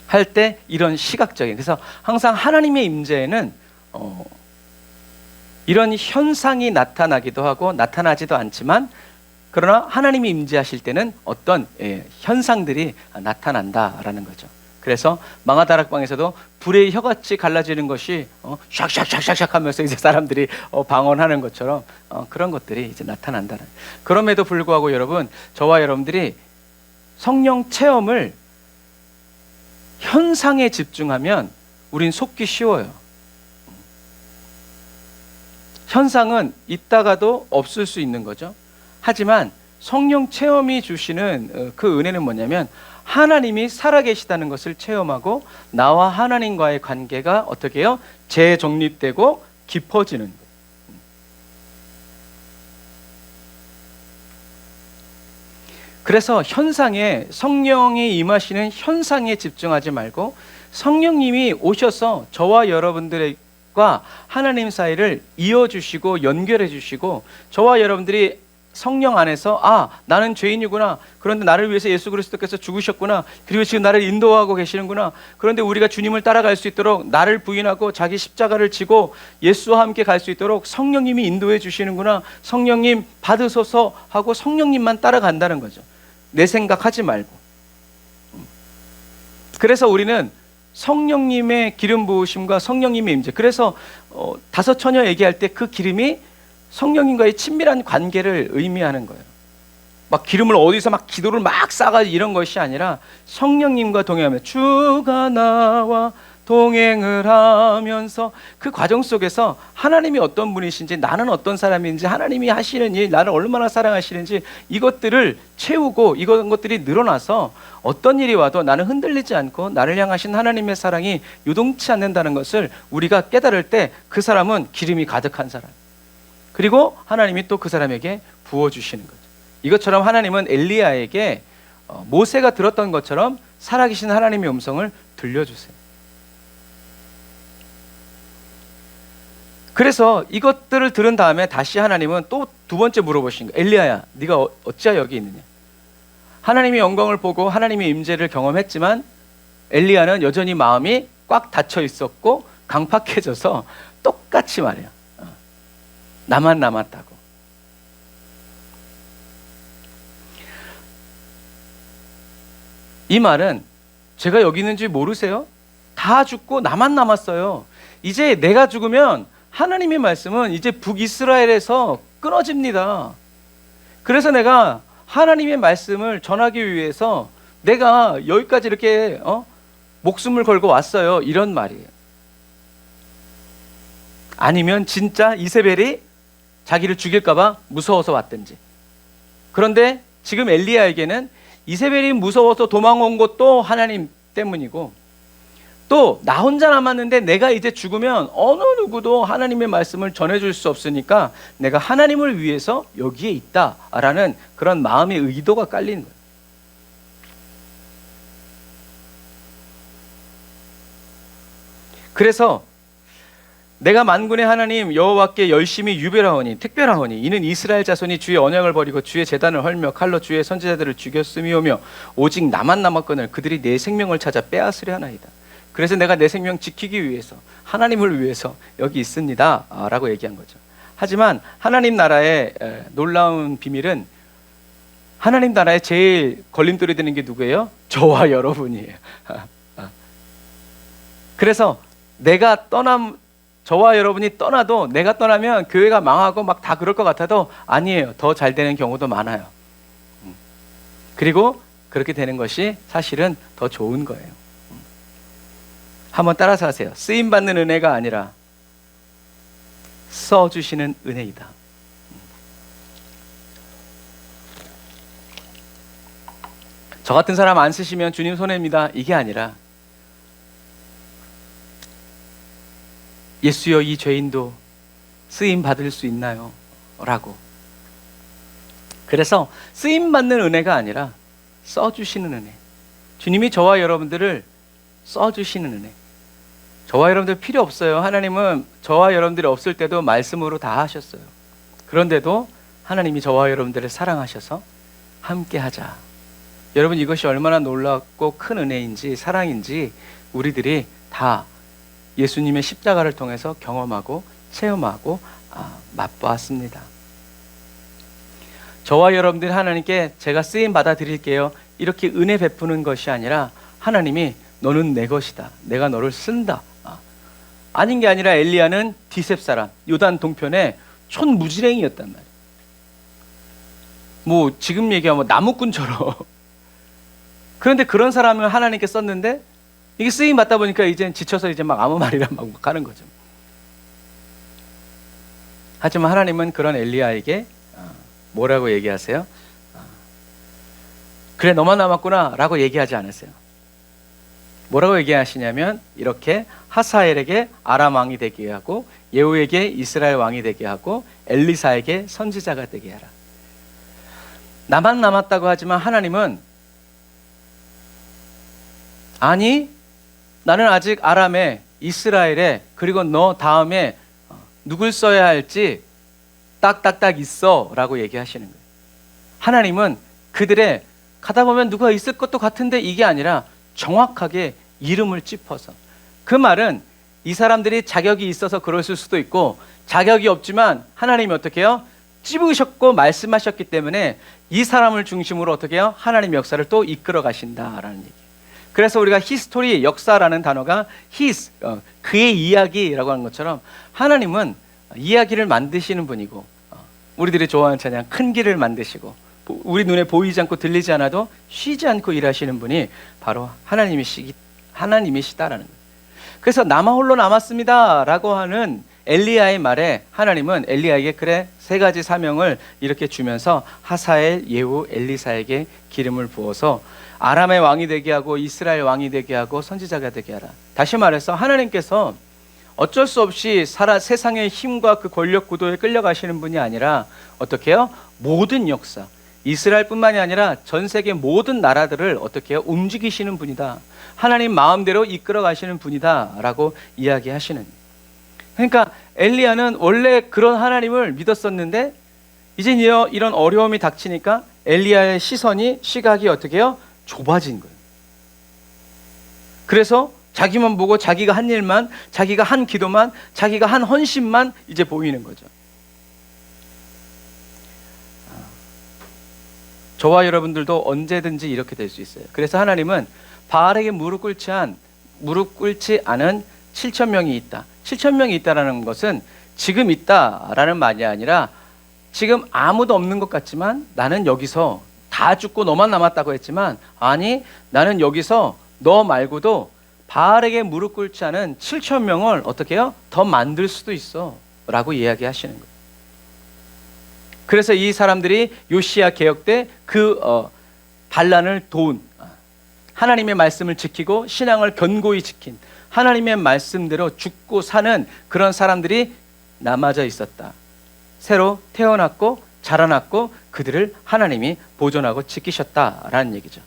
할 때 이런 시각적인, 그래서 항상 하나님의 임재에는 이런 현상이 나타나기도 하고 나타나지도 않지만, 그러나 하나님이 임재하실 때는 어떤 현상들이 나타난다라는 거죠. 그래서 마가다락방에서도 불의 혀같이 갈라지는 것이 샥샥샥샥 하면서 이제 사람들이 방언하는 것처럼 그런 것들이 이제 나타난다는. 그럼에도 불구하고 여러분, 저와 여러분들이 성령 체험을 현상에 집중하면 우린 속기 쉬워요. 현상은 있다가도 없을 수 있는 거죠. 하지만 성령 체험이 주시는 그 은혜는 뭐냐면 하나님이 살아계시다는 것을 체험하고 나와 하나님과의 관계가 어떻게 해요? 재정립되고 깊어지는 거예요. 그래서 현상에, 성령이 임하시는 현상에 집중하지 말고 성령님이 오셔서 저와 여러분들과 하나님 사이를 이어주시고 연결해 주시고, 저와 여러분들이 성령 안에서 나는 죄인이구나, 그런데 나를 위해서 예수 그리스도께서 죽으셨구나, 그리고 지금 나를 인도하고 계시는구나, 그런데 우리가 주님을 따라갈 수 있도록 나를 부인하고 자기 십자가를 지고 예수와 함께 갈 수 있도록 성령님이 인도해 주시는구나, 성령님 받으소서 하고 성령님만 따라간다는 거죠. 내 생각하지 말고. 그래서 우리는 성령님의 기름 부으심과 성령님의 임재, 그래서 다섯 처녀 얘기할 때 그 기름이 성령님과의 친밀한 관계를 의미하는 거예요. 막 기름을 어디서 막 기도를 막 싸가지고 이런 것이 아니라 성령님과 동행하며 주가 나와 동행을 하면서 그 과정 속에서 하나님이 어떤 분이신지, 나는 어떤 사람인지, 하나님이 하시는 일, 나를 얼마나 사랑하시는지 이것들을 채우고 이런 것들이 늘어나서 어떤 일이 와도 나는 흔들리지 않고 나를 향하신 하나님의 사랑이 요동치 않는다는 것을 우리가 깨달을 때 그 사람은 기름이 가득한 사람, 그리고 하나님이 또 그 사람에게 부어주시는 거죠. 이것처럼 하나님은 엘리야에게 모세가 들었던 것처럼 살아계신 하나님의 음성을 들려주세요. 그래서 이것들을 들은 다음에 다시 하나님은 또 두 번째 물어보신 거예요. 엘리야야, 네가 어찌하여 여기 있느냐? 하나님의 영광을 보고 하나님의 임재를 경험했지만 엘리야는 여전히 마음이 꽉 닫혀 있었고 강팍해져서 똑같이 말해요. 나만 남았다고. 이 말은 제가 여기 있는지 모르세요? 다 죽고 나만 남았어요. 이제 내가 죽으면 하나님의 말씀은 이제 북이스라엘에서 끊어집니다. 그래서 내가 하나님의 말씀을 전하기 위해서 내가 여기까지 이렇게 목숨을 걸고 왔어요. 이런 말이에요. 아니면 진짜 이세벨이 자기를 죽일까봐 무서워서 왔든지. 그런데 지금 엘리야에게는 이세벨이 무서워서 도망온 것도 하나님 때문이고, 또 나 혼자 남았는데 내가 이제 죽으면 어느 누구도 하나님의 말씀을 전해줄 수 없으니까 내가 하나님을 위해서 여기에 있다라는 그런 마음의 의도가 깔리는 거예요. 그래서 내가 만군의 하나님 여호와께 열심히 유별하오니 특별하오니 이는 이스라엘 자손이 주의 언약을 버리고 주의 제단을 헐며 칼로 주의 선지자들을 죽였음이오며 오직 나만 남았거늘 그들이 내 생명을 찾아 빼앗으려 하나이다. 그래서 내가 내 생명 지키기 위해서 하나님을 위해서 여기 있습니다 라고 얘기한 거죠. 하지만 하나님 나라의 놀라운 비밀은 하나님 나라에 제일 걸림돌이 되는 게 누구예요? 저와 여러분이에요. 그래서 저와 여러분이 떠나도, 내가 떠나면 교회가 망하고 막 다 그럴 것 같아도 아니에요. 더 잘 되는 경우도 많아요. 그리고 그렇게 되는 것이 사실은 더 좋은 거예요. 한번 따라서 하세요. 쓰임받는 은혜가 아니라 써주시는 은혜이다. 저 같은 사람 안 쓰시면 주님 손해입니다. 이게 아니라 예수여 이 죄인도 쓰임 받을 수 있나요? 라고. 그래서 쓰임 받는 은혜가 아니라 써주시는 은혜. 주님이 저와 여러분들을 써주시는 은혜. 저와 여러분들 필요 없어요. 하나님은 저와 여러분들이 없을 때도 말씀으로 다 하셨어요. 그런데도 하나님이 저와 여러분들을 사랑하셔서 함께 하자. 여러분, 이것이 얼마나 놀랍고 큰 은혜인지 사랑인지 우리들이 다 예수님의 십자가를 통해서 경험하고 체험하고 맛보았습니다. 저와 여러분들이 하나님께 제가 쓰임 받아드릴게요 이렇게 은혜 베푸는 것이 아니라 하나님이 너는 내 것이다, 내가 너를 쓴다. 아닌 게 아니라 엘리야는 디셉 사람, 요단 동편에 촌무지랭이였단 말이에요. 뭐 지금 얘기하면 나무꾼처럼. 그런데 그런 사람을 하나님께 썼는데 이게 쓰임 받다 보니까 이제 지쳐서 이제 막 아무 말이나 막 하는 거죠. 하지만 하나님은 그런 엘리야에게 뭐라고 얘기하세요? 그래 너만 남았구나 라고 얘기하지 않으세요. 뭐라고 얘기하시냐면 이렇게 하사엘에게 아람 왕이 되게 하고 예후에게 이스라엘 왕이 되게 하고 엘리사에게 선지자가 되게 하라. 나만 남았다고 하지만 하나님은 아니 나는 아직 아람에 이스라엘에 그리고 너 다음에 누굴 써야 할지 딱딱딱 있어 라고 얘기하시는 거예요. 하나님은 그들의 가다 보면 누가 있을 것도 같은데 이게 아니라 정확하게 이름을 짚어서, 그 말은 이 사람들이 자격이 있어서 그랬을 수도 있고 자격이 없지만 하나님이 어떻게 해요? 찝으셨고 말씀하셨기 때문에 이 사람을 중심으로 어떻게 해요? 하나님 역사를 또 이끌어 가신다라는 얘기. 그래서 우리가 히스토리, 역사라는 단어가 그의 이야기라고 하는 것처럼 하나님은 이야기를 만드시는 분이고, 우리들이 좋아하는 찬양 큰 길을 만드시고 우리 눈에 보이지 않고 들리지 않아도 쉬지 않고 일하시는 분이 바로 하나님이시다라는 거예요. 그래서 나만 홀로 남았습니다 라고 하는 엘리야의 말에 하나님은 엘리야에게 그래 세 가지 사명을 이렇게 주면서 하사엘, 예후, 엘리사에게 기름을 부어서 아람의 왕이 되게 하고 이스라엘 왕이 되게 하고 선지자가 되게 하라. 다시 말해서 하나님께서 어쩔 수 없이 세상의 힘과 그 권력 구도에 끌려가시는 분이 아니라 어떻게 해요? 모든 역사, 이스라엘뿐만이 아니라 전 세계 모든 나라들을 어떻게 해요? 움직이시는 분이다. 하나님 마음대로 이끌어 가시는 분이다 라고 이야기하시는. 그러니까 엘리야는 원래 그런 하나님을 믿었었는데 이제 이런 어려움이 닥치니까 엘리야의 시각이 어떻게 해요? 좁아진 거예요. 그래서 자기만 보고 자기가 한 일만, 자기가 한 기도만, 자기가 한 헌신만 이제 보이는 거죠. 저와 여러분들도 언제든지 이렇게 될 수 있어요. 그래서 하나님은 바알에게 무릎 꿇지 않은 7천 명이 있다. 7천 명이 있다라는 것은 지금 있다라는 말이 아니라 지금 아무도 없는 것 같지만 나는 여기서 다 죽고 너만 남았다고 했지만, 아니, 나는 여기서 너 말고도 바알에게 무릎 꿇지 않은 7천 명을 어떻게 해요? 더 만들 수도 있어 라고 이야기하시는 거예요. 그래서 이 사람들이 요시야 개혁 때 그 반란을 도운, 하나님의 말씀을 지키고 신앙을 견고히 지킨, 하나님의 말씀대로 죽고 사는 그런 사람들이 남아져 있었다. 새로 태어났고 자라났고 그들을 하나님이 보존하고 지키셨다라는 얘기죠.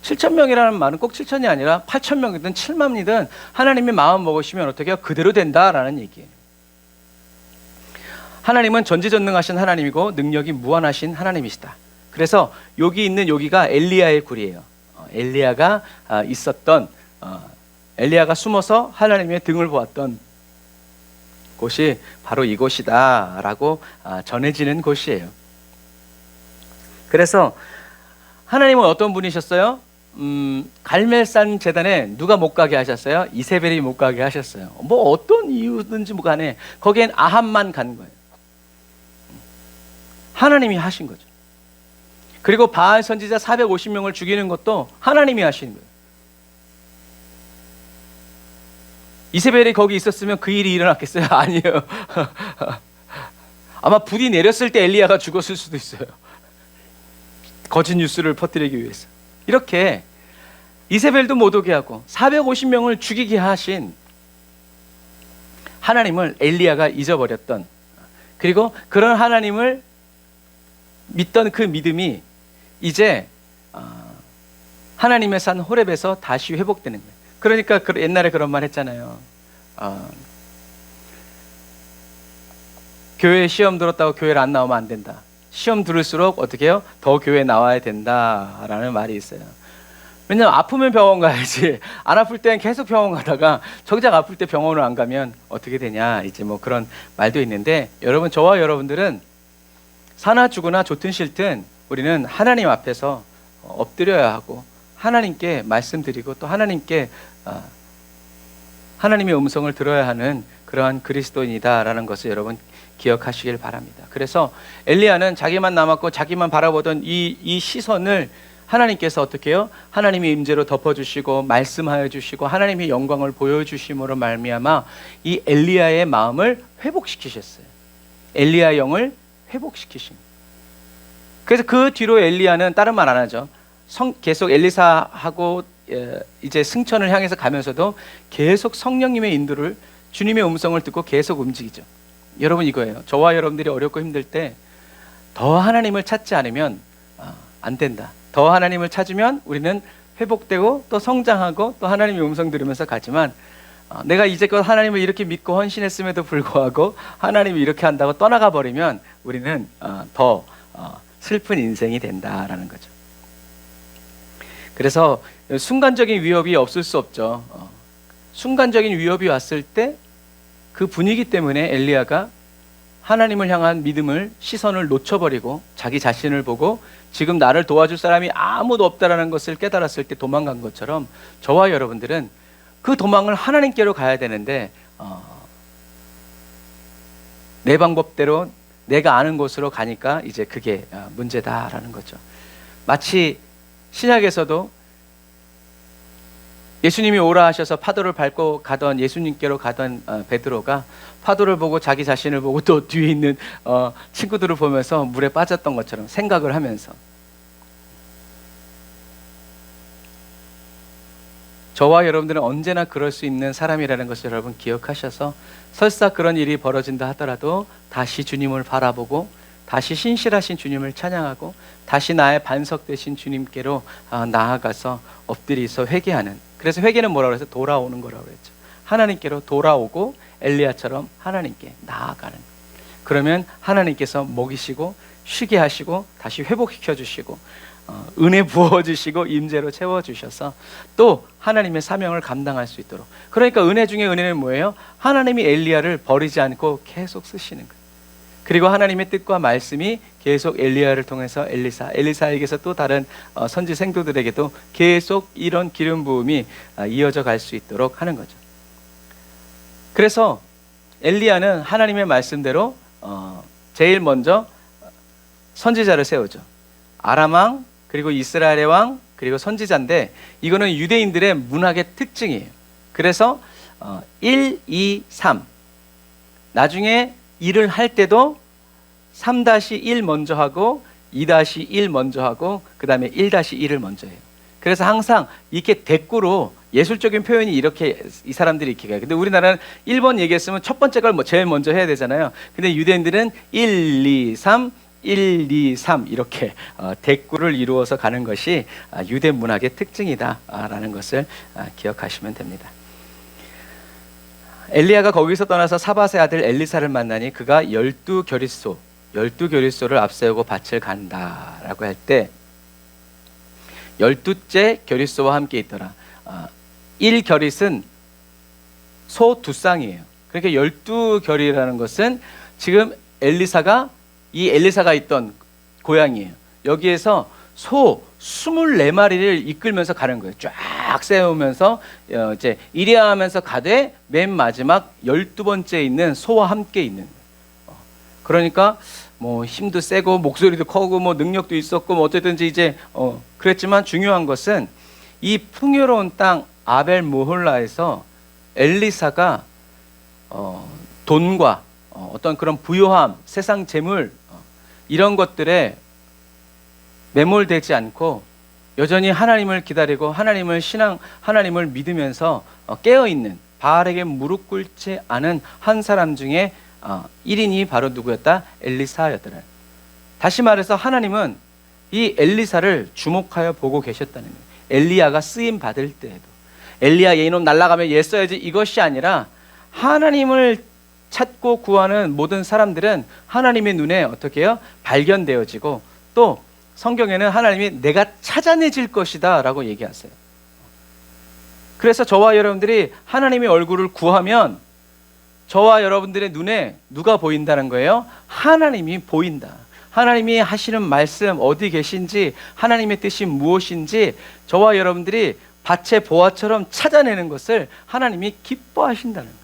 7천 명이라는 말은 꼭 7천이 아니라 8천 명이든 7만이든 하나님이 마음 먹으시면 어떻게 해요? 그대로 된다라는 얘기예요. 하나님은 전지전능하신 하나님이고 능력이 무한하신 하나님이시다. 그래서 여기 있는 여기가 엘리야의 굴이에요. 엘리야가 있었던, 엘리야가 숨어서 하나님의 등을 보았던 곳이 바로 이곳이다 라고 전해지는 곳이에요. 그래서 하나님은 어떤 분이셨어요? 갈멜산 제단에 누가 못 가게 하셨어요? 이세벨이 못 가게 하셨어요. 뭐 어떤 이유든지 뭐 간에 거기엔 아합만 간 거예요. 하나님이 하신 거죠. 그리고 바알 선지자 450명을 죽이는 것도 하나님이 하신 거예요. 이세벨이 거기 있었으면 그 일이 일어났겠어요? 아니에요. 아마 불이 내렸을 때 엘리야가 죽었을 수도 있어요. 거짓 뉴스를 퍼뜨리기 위해서. 이렇게 이세벨도 못 오게 하고 450명을 죽이게 하신 하나님을 엘리야가 잊어버렸던, 그리고 그런 하나님을 믿던 그 믿음이 이제 하나님의 산 호렙에서 다시 회복되는 거예요. 그러니까 옛날에 그런 말 했잖아요. 교회에 시험 들었다고 교회를 안 나오면 안 된다. 시험 들을수록 어떻게 해요? 더 교회에 나와야 된다라는 말이 있어요. 왜냐면 아프면 병원 가야지. 안 아플 때는 계속 병원 가다가 정작 아플 때 병원을 안 가면 어떻게 되냐, 이제 뭐 그런 말도 있는데, 여러분, 저와 여러분들은 사나 죽으나 좋든 싫든 우리는 하나님 앞에서 엎드려야 하고 하나님께 말씀드리고 또 하나님께 하나님의 음성을 들어야 하는 그러한 그리스도인이다라는 것을 여러분 기억하시길 바랍니다. 그래서 엘리야는 자기만 남았고 자기만 바라보던 이 시선을 하나님께서 어떻게 해요? 하나님의 임재로 덮어주시고 말씀하여 주시고 하나님의 영광을 보여주심으로 말미암아 이 엘리야의 마음을 회복시키셨어요. 엘리야 영을 회복시키신. 그래서 그 뒤로 엘리야는 다른 말 안 하죠. 계속 엘리사하고 이제 승천을 향해서 가면서도 계속 성령님의 인도를, 주님의 음성을 듣고 계속 움직이죠. 여러분, 이거예요. 저와 여러분들이 어렵고 힘들 때 더 하나님을 찾지 않으면 안 된다. 더 하나님을 찾으면 우리는 회복되고 또 성장하고 또 하나님의 음성 들으면서 가지만, 내가 이제껏 하나님을 이렇게 믿고 헌신했음에도 불구하고 하나님이 이렇게 한다고 떠나가 버리면 우리는 더 슬픈 인생이 된다라는 거죠. 그래서 순간적인 위협이 없을 수 없죠. 순간적인 위협이 왔을 때 그 분위기 때문에 엘리야가 하나님을 향한 믿음을, 시선을 놓쳐버리고 자기 자신을 보고 지금 나를 도와줄 사람이 아무도 없다라는 것을 깨달았을 때 도망간 것처럼 저와 여러분들은 그 도망을 하나님께로 가야 되는데 내 방법대로 내가 아는 곳으로 가니까 이제 그게 문제다라는 거죠. 마치 신약에서도 예수님이 오라 하셔서 파도를 밟고 가던, 예수님께로 가던 베드로가 파도를 보고 자기 자신을 보고 또 뒤에 있는 친구들을 보면서 물에 빠졌던 것처럼 생각을 하면서, 저와 여러분들은 언제나 그럴 수 있는 사람이라는 것을 여러분 기억하셔서 설사 그런 일이 벌어진다 하더라도 다시 주님을 바라보고 다시 신실하신 주님을 찬양하고 다시 나의 반석 되신 주님께로 나아가서 엎드리서 회개하는, 그래서 회개는 뭐라고 해서 돌아오는 거라고 그랬죠. 하나님께로 돌아오고 엘리야처럼 하나님께 나아가는. 그러면 하나님께서 먹이시고 쉬게 하시고 다시 회복시켜 주시고 은혜 부어주시고 임재로 채워주셔서 또 하나님의 사명을 감당할 수 있도록. 그러니까 은혜 중에 은혜는 뭐예요? 하나님이 엘리야를 버리지 않고 계속 쓰시는 거예요. 그리고 하나님의 뜻과 말씀이 계속 엘리야를 통해서 엘리사에게서 또 다른 선지 생도들에게도 계속 이런 기름 부음이 이어져 갈 수 있도록 하는 거죠. 그래서 엘리야는 하나님의 말씀대로 제일 먼저 선지자를 세우죠. 아람 왕, 그리고 이스라엘의 왕, 그리고 선지자인데 이거는 유대인들의 문학의 특징이에요. 그래서 1, 2, 3 나중에 일을 할 때도 3-1 먼저 하고 2-1 먼저 하고 그 다음에 1-1을 먼저 해요. 그래서 항상 이렇게 대꾸로 예술적인 표현이 이렇게 이 사람들이 이렇게 가요. 근데 우리나라는 1번 얘기했으면 첫 번째 걸 제일 먼저 해야 되잖아요. 근데 유대인들은 1, 2, 3 1, 2, 3 이렇게 대꾸를 이루어서 가는 것이 유대 문학의 특징이다라는 것을 기억하시면 됩니다. 엘리야가 거기서 떠나서 사밧의 아들 엘리사를 만나니 그가 12겨릿소를 앞세우고 밭을 간다라고 할 때 12째 겨릿소와 함께 있더라. 1겨릿은 소 2쌍이에요. 그러니까 12겨리라는 것은 지금 엘리사가 있던 고향이에요. 여기에서 소 24마리를 이끌면서 가는 거예요. 쫙 세우면서 이제 이리야 하면서 가되 맨 마지막 12번째에 있는 소와 함께 있는 거예요. 그러니까 뭐 힘도 세고 목소리도 커고 뭐 능력도 있었고 뭐 어쨌든지 이제 그랬지만 중요한 것은 이 풍요로운 땅 아벨 모홀라에서 엘리사가 돈과 어떤 그런 부요함, 세상 재물 이런 것들에 매몰되지 않고 여전히 하나님을 기다리고 하나님을 믿으면서 깨어있는 바알에게 무릎 꿇지 않은 한 사람 중에 1인이 바로 누구였다? 엘리사였더라. 다시 말해서 하나님은 이 엘리사를 주목하여 보고 계셨다는 거예요. 엘리야가 쓰임 받을 때에도 엘리야 얘놈 날아가면 얘 써야지 이것이 아니라 하나님을 찾고 구하는 모든 사람들은 하나님의 눈에 어떻게 해요? 발견되어지고 또 성경에는 하나님이 내가 찾아내질 것이다 라고 얘기하세요. 그래서 저와 여러분들이 하나님의 얼굴을 구하면 저와 여러분들의 눈에 누가 보인다는 거예요? 하나님이 보인다. 하나님이 하시는 말씀 어디 계신지 하나님의 뜻이 무엇인지 저와 여러분들이 밭의 보화처럼 찾아내는 것을 하나님이 기뻐하신다는 거예요.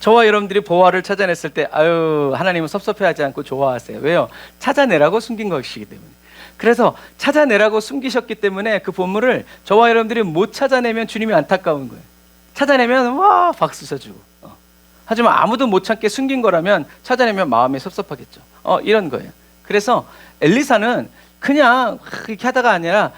저와 여러분들이 보화를 찾아냈을 때 하나님은 섭섭해하지 않고 좋아하세요. 왜요? 찾아내라고 숨긴 것이기 때문에. 그래서 찾아내라고 숨기셨기 때문에 그 보물을 저와 여러분들이 못 찾아내면 주님이 안타까운 거예요. 찾아내면 와 박수 쳐주고 하지만 아무도 못 찾게 숨긴 거라면 찾아내면 마음이 섭섭하겠죠. 이런 거예요. 그래서 엘리사는 그냥 이렇게 하다가 아니라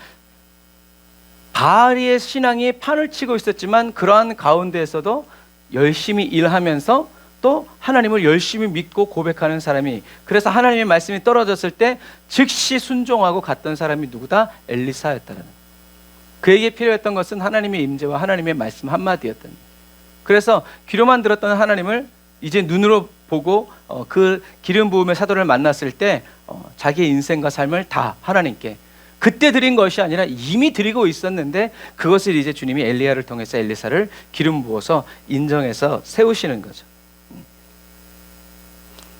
바알의 신앙이 판을 치고 있었지만 그러한 가운데에서도 열심히 일하면서 또 하나님을 열심히 믿고 고백하는 사람이, 그래서 하나님의 말씀이 떨어졌을 때 즉시 순종하고 갔던 사람이 누구다? 엘리사였다는 거예요. 그에게 필요했던 것은 하나님의 임재와 하나님의 말씀 한마디였던 거예요. 그래서 귀로만 들었던 하나님을 이제 눈으로 보고 그 기름 부음의 사도를 만났을 때 자기의 인생과 삶을 다 하나님께 그때 드린 것이 아니라 이미 드리고 있었는데 그것을 이제 주님이 엘리야를 통해서 엘리사를 기름 부어서 인정해서 세우시는 거죠.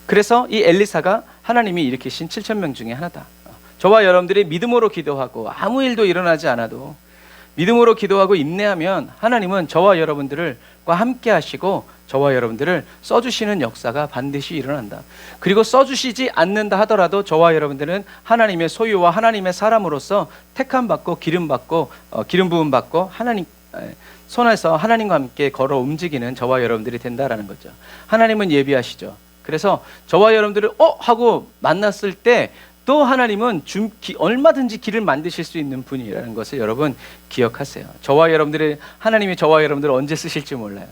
그래서 이 엘리사가 하나님이 일으키신 7,000명 중에 하나다. 저와 여러분들이 믿음으로 기도하고 아무 일도 일어나지 않아도 믿음으로 기도하고 인내하면 하나님은 저와 여러분들과 함께 하시고 저와 여러분들을 써주시는 역사가 반드시 일어난다. 그리고 써주시지 않는다 하더라도 저와 여러분들은 하나님의 소유와 하나님의 사람으로서 택함받고 기름받고 기름 부음 받고 하나님 손에서 하나님과 함께 걸어 움직이는 저와 여러분들이 된다라는 거죠. 하나님은 예비하시죠. 그래서 저와 여러분들을 하고 만났을 때 또 하나님은 얼마든지 길을 만드실 수 있는 분이라는 것을 여러분 기억하세요. 하나님이 저와 여러분들을 언제 쓰실지 몰라요.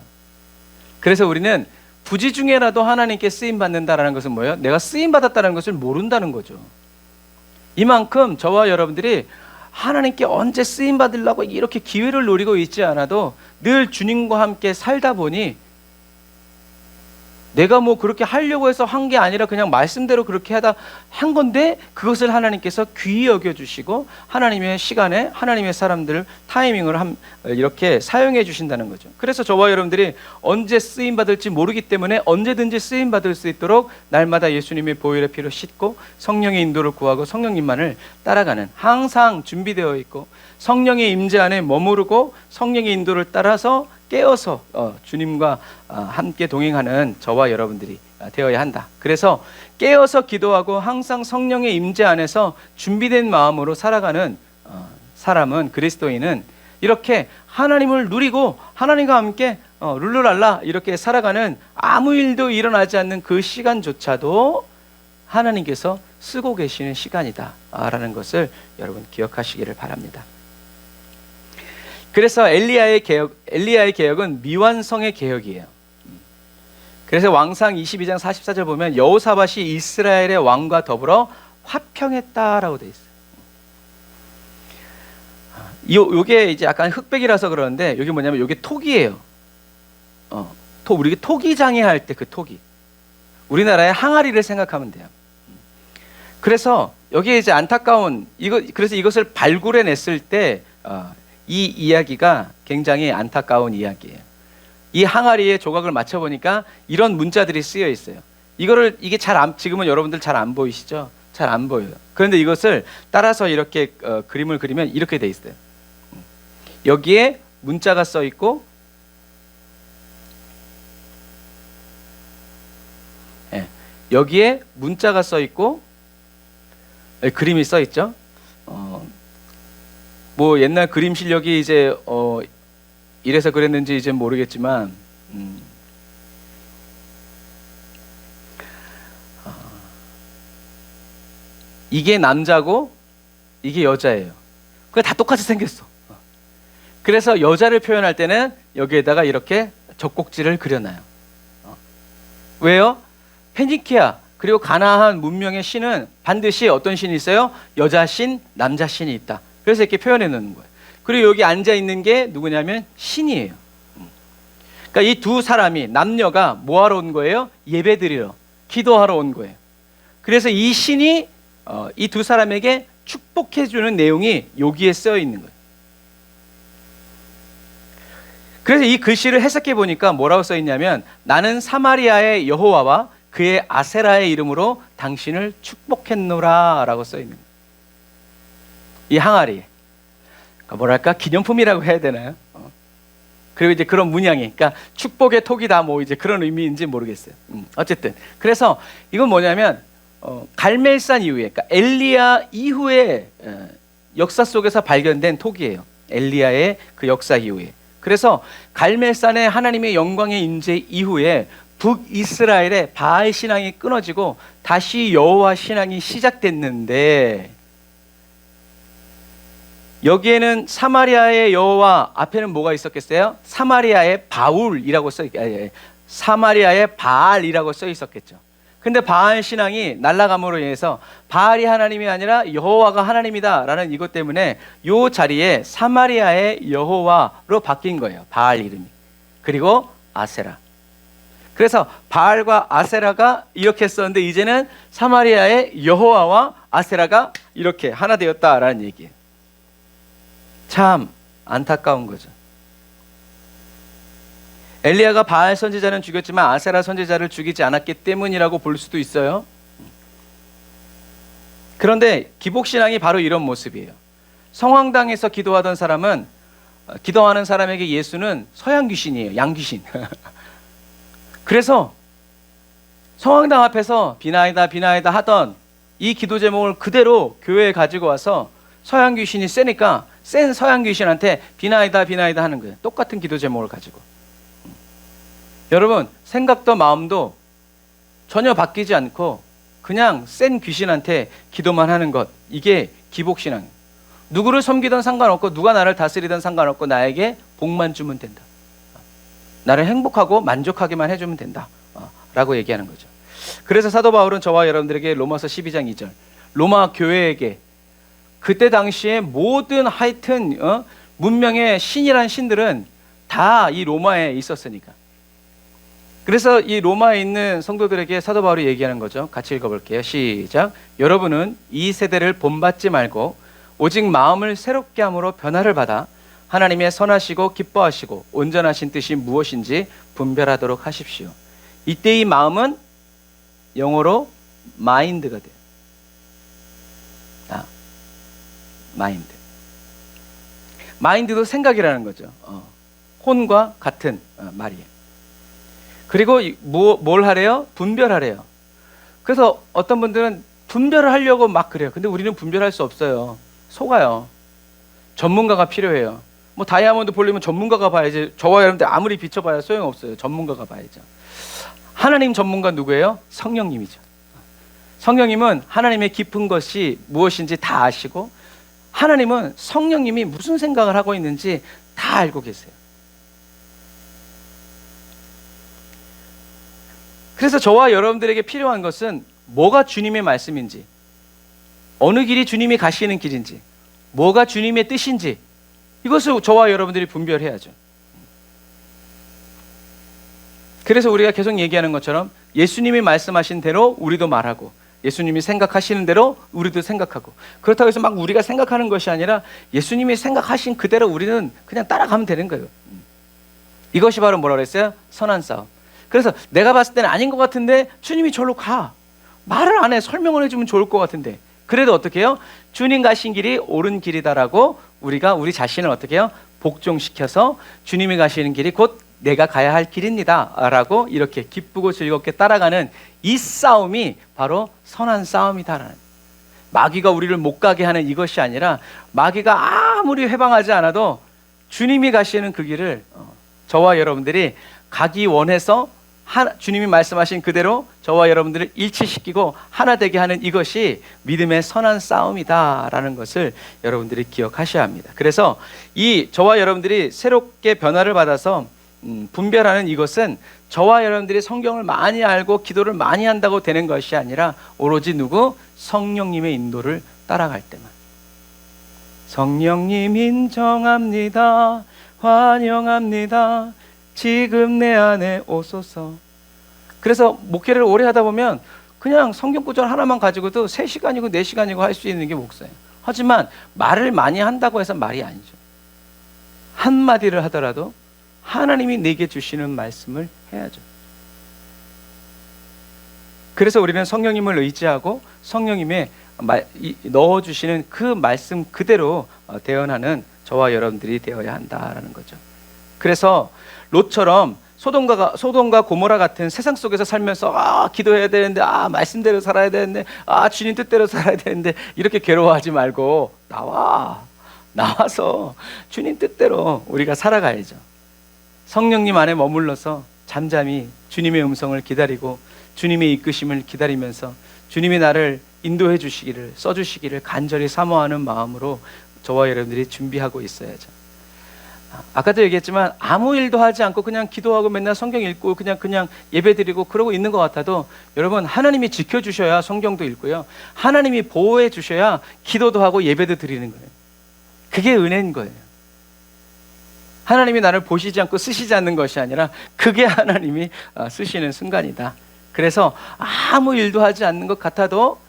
그래서 우리는 부지 중에라도 하나님께 쓰임 받는다라는 것은 뭐예요? 내가 쓰임 받았다는 것을 모른다는 거죠. 이만큼 저와 여러분들이 하나님께 언제 쓰임 받으려고 이렇게 기회를 노리고 있지 않아도 늘 주님과 함께 살다 보니 내가 뭐 그렇게 하려고 해서 한 게 아니라 그냥 말씀대로 그렇게 하다 한 건데, 그것을 하나님께서 귀히 여겨주시고 하나님의 시간에 하나님의 사람들 타이밍을 이렇게 사용해 주신다는 거죠. 그래서 저와 여러분들이 언제 쓰임 받을지 모르기 때문에 언제든지 쓰임 받을 수 있도록 날마다 예수님의 보혈의 피로 씻고 성령의 인도를 구하고 성령님만을 따라가는, 항상 준비되어 있고 성령의 임재 안에 머무르고 성령의 인도를 따라서 깨어서 주님과 함께 동행하는 저와 여러분들이 되어야 한다. 그래서 깨어서 기도하고 항상 성령의 임재 안에서 준비된 마음으로 살아가는 사람은, 그리스도인은 이렇게 하나님을 누리고 하나님과 함께 룰루랄라 이렇게 살아가는, 아무 일도 일어나지 않는 그 시간조차도 하나님께서 쓰고 계시는 시간이다 라는 것을 여러분 기억하시기를 바랍니다. 그래서 엘리야의 개혁은 미완성의 개혁이에요. 그래서 왕상 22장 44절 보면 여호사밧이 이스라엘의 왕과 더불어 화평했다라고 되어 있어요. 요게 이제 약간 흑백이라서 그러는데, 여기 뭐냐면 요게 톡이에요. 우리 토기장애 할 때 그 토기. 우리나라의 항아리를 생각하면 돼요. 그래서 여기에 이제 안타까운 그래서 이것을 발굴해냈을 때 이 이야기가 굉장히 안타까운 이야기예요. 이 항아리에 조각을 맞춰 보니까 이런 문자들이 쓰여 있어요. 이게 지금은 여러분들 잘 안 보이시죠? 잘 안 보여요. 그런데 이것을 따라서 이렇게 그림을 그리면 이렇게 돼 있어요. 여기에 문자가 써 있고, 여기에 문자가 써 있고, 그림이 써 있죠. 뭐 옛날 그림 실력이 이제 이래서 그랬는지 이제 모르겠지만, 이게 남자고 이게 여자예요. 그게 다 똑같이 생겼어. 그래서 여자를 표현할 때는 여기에다가 이렇게 젖꼭지를 그려놔요. 왜요? 페니키아 그리고 가나안 문명의 신은 반드시 어떤 신이 있어요? 여자 신, 남자 신이 있다. 그래서 이렇게 표현해 놓는 거예요. 그리고 여기 앉아 있는 게 누구냐면 신이에요. 그러니까 이 두 사람이, 남녀가 뭐 하러 온 거예요? 예배드리러, 기도하러 온 거예요. 그래서 이 신이 이 두 사람에게 축복해 주는 내용이 여기에 쓰여 있는 거예요. 그래서 이 글씨를 해석해 보니까 뭐라고 써 있냐면, 나는 사마리아의 여호와와 그의 아세라의 이름으로 당신을 축복했노라 라고 써 있는 거예요. 이 항아리, 그러니까 뭐랄까 기념품이라고 해야 되나요? 그리고 이제 그런 문양이, 그러니까 축복의 톡이다 뭐 이제 그런 의미인지 모르겠어요. 어쨌든 그래서 이건 뭐냐면 갈멜산 이후에, 그러니까 엘리야 이후에 역사 속에서 발견된 톡이에요. 엘리야의 그 역사 이후에. 그래서 갈멜산의 하나님의 영광의 임재 이후에 북이스라엘의 바알 신앙이 끊어지고 다시 여호와 신앙이 시작됐는데, 여기에는 사마리아의 여호와 앞에는 뭐가 있었겠어요? 사마리아의 사마리아의 바알이라고 써 있었겠죠. 근데 바알 신앙이 날아감으로 인해서 바알이 하나님이 아니라 여호와가 하나님이다라는 이것 때문에 이 자리에 사마리아의 여호와로 바뀐 거예요. 바알 이름이. 그리고 아세라. 그래서 바알과 아세라가 이렇게 썼는데, 이제는 사마리아의 여호와와 아세라가 이렇게 하나 되었다라는 얘기예요. 참 안타까운 거죠. 엘리야가 바알 선지자는 죽였지만 아세라 선지자를 죽이지 않았기 때문이라고 볼 수도 있어요. 그런데 기복신앙이 바로 이런 모습이에요. 성황당에서 기도하던 사람은, 기도하는 사람에게 예수는 서양 귀신이에요. 양귀신. 그래서 성황당 앞에서 비나이다 비나이다 하던 이 기도 제목을 그대로 교회에 가지고 와서, 서양 귀신이 세니까 센 서양 귀신한테 비나이다 비나이다 하는 거예요. 똑같은 기도 제목을 가지고. 여러분, 생각도 마음도 전혀 바뀌지 않고 그냥 센 귀신한테 기도만 하는 것, 이게 기복신앙이에요. 누구를 섬기든 상관없고 누가 나를 다스리든 상관없고 나에게 복만 주면 된다. 나를 행복하고 만족하게만 해주면 된다 라고 얘기하는 거죠. 그래서 사도 바울은 저와 여러분들에게 로마서 12장 2절, 로마 교회에게 그때 당시에 모든 하여튼 문명의 신이란 신들은 다 이 로마에 있었으니까, 그래서 이 로마에 있는 성도들에게 사도 바울이 얘기하는 거죠. 같이 읽어볼게요. 시작. 여러분은 이 세대를 본받지 말고 오직 마음을 새롭게 함으로 변화를 받아 하나님의 선하시고 기뻐하시고 온전하신 뜻이 무엇인지 분별하도록 하십시오. 이때 이 마음은 영어로 마인드가 돼요. 마인드. 마인드도 생각이라는 거죠. 혼과 같은 말이에요. 그리고 뭘 하래요? 분별하래요. 그래서 어떤 분들은 분별을 하려고 막 그래요. 근데 우리는 분별할 수 없어요. 속아요. 전문가가 필요해요. 뭐 다이아몬드 보려면 전문가가 봐야지. 저와 여러분들 아무리 비춰봐야 소용없어요. 전문가가 봐야죠. 하나님 전문가 누구예요? 성령님이죠. 성령님은 하나님의 깊은 것이 무엇인지 다 아시고, 하나님은 성령님이 무슨 생각을 하고 있는지 다 알고 계세요. 그래서 저와 여러분들에게 필요한 것은 뭐가 주님의 말씀인지, 어느 길이 주님이 가시는 길인지, 뭐가 주님의 뜻인지, 이것을 저와 여러분들이 분별해야죠. 그래서 우리가 계속 얘기하는 것처럼 예수님이 말씀하신 대로 우리도 말하고, 예수님이 생각하시는 대로 우리도 생각하고, 그렇다고 해서 막 우리가 생각하는 것이 아니라 예수님이 생각하신 그대로 우리는 그냥 따라가면 되는 거예요. 이것이 바로 뭐라 그랬어요? 선한 싸움. 그래서 내가 봤을 때는 아닌 것 같은데 주님이 절로 가. 말을 안 해. 설명을 해주면 좋을 것 같은데. 그래도 어떻게 해요? 주님 가신 길이 옳은 길이다라고 우리가 우리 자신을 어떻게 해요? 복종시켜서 주님이 가시는 길이 곧 내가 가야 할 길입니다 라고 이렇게 기쁘고 즐겁게 따라가는 이 싸움이 바로 선한 싸움이다라는, 마귀가 우리를 못 가게 하는 이것이 아니라, 마귀가 아무리 회방하지 않아도 주님이 가시는 그 길을 저와 여러분들이 가기 원해서 주님이 말씀하신 그대로 저와 여러분들을 일치시키고 하나 되게 하는 이것이 믿음의 선한 싸움이다라는 것을 여러분들이 기억하셔야 합니다. 그래서 이 저와 여러분들이 새롭게 변화를 받아서 분별하는 이것은 저와 여러분들이 성경을 많이 알고 기도를 많이 한다고 되는 것이 아니라 오로지 누구? 성령님의 인도를 따라갈 때만. 성령님 인정합니다. 환영합니다. 지금 내 안에 오소서. 그래서 목회를 오래 하다 보면 그냥 성경 구절 하나만 가지고도 3시간이고 4시간이고 할 수 있는 게 목사예요. 하지만 말을 많이 한다고 해서 말이 아니죠. 한마디를 하더라도 하나님이 내게 주시는 말씀을 해야죠. 그래서 우리는 성령님을 의지하고 성령님의 넣어주시는 그 말씀 그대로 대언하는 저와 여러분들이 되어야 한다라는 거죠. 그래서 롯처럼 소돔과 고모라 같은 세상 속에서 살면서 기도해야 되는데, 말씀대로 살아야 되는데, 주님 뜻대로 살아야 되는데, 이렇게 괴로워하지 말고 나와서 주님 뜻대로 우리가 살아가야죠. 성령님 안에 머물러서 잠잠히 주님의 음성을 기다리고 주님의 이끄심을 기다리면서 주님이 나를 인도해 주시기를, 써주시기를 간절히 사모하는 마음으로 저와 여러분들이 준비하고 있어야죠. 아까도 얘기했지만 아무 일도 하지 않고 그냥 기도하고 맨날 성경 읽고 그냥 예배드리고 그러고 있는 것 같아도, 여러분, 하나님이 지켜주셔야 성경도 읽고요, 하나님이 보호해 주셔야 기도도 하고 예배도 드리는 거예요. 그게 은혜인 거예요. 하나님이 나를 보시지 않고 쓰시지 않는 것이 아니라 그게 하나님이 쓰시는 순간이다. 그래서 아무 일도 하지 않는 것 같아도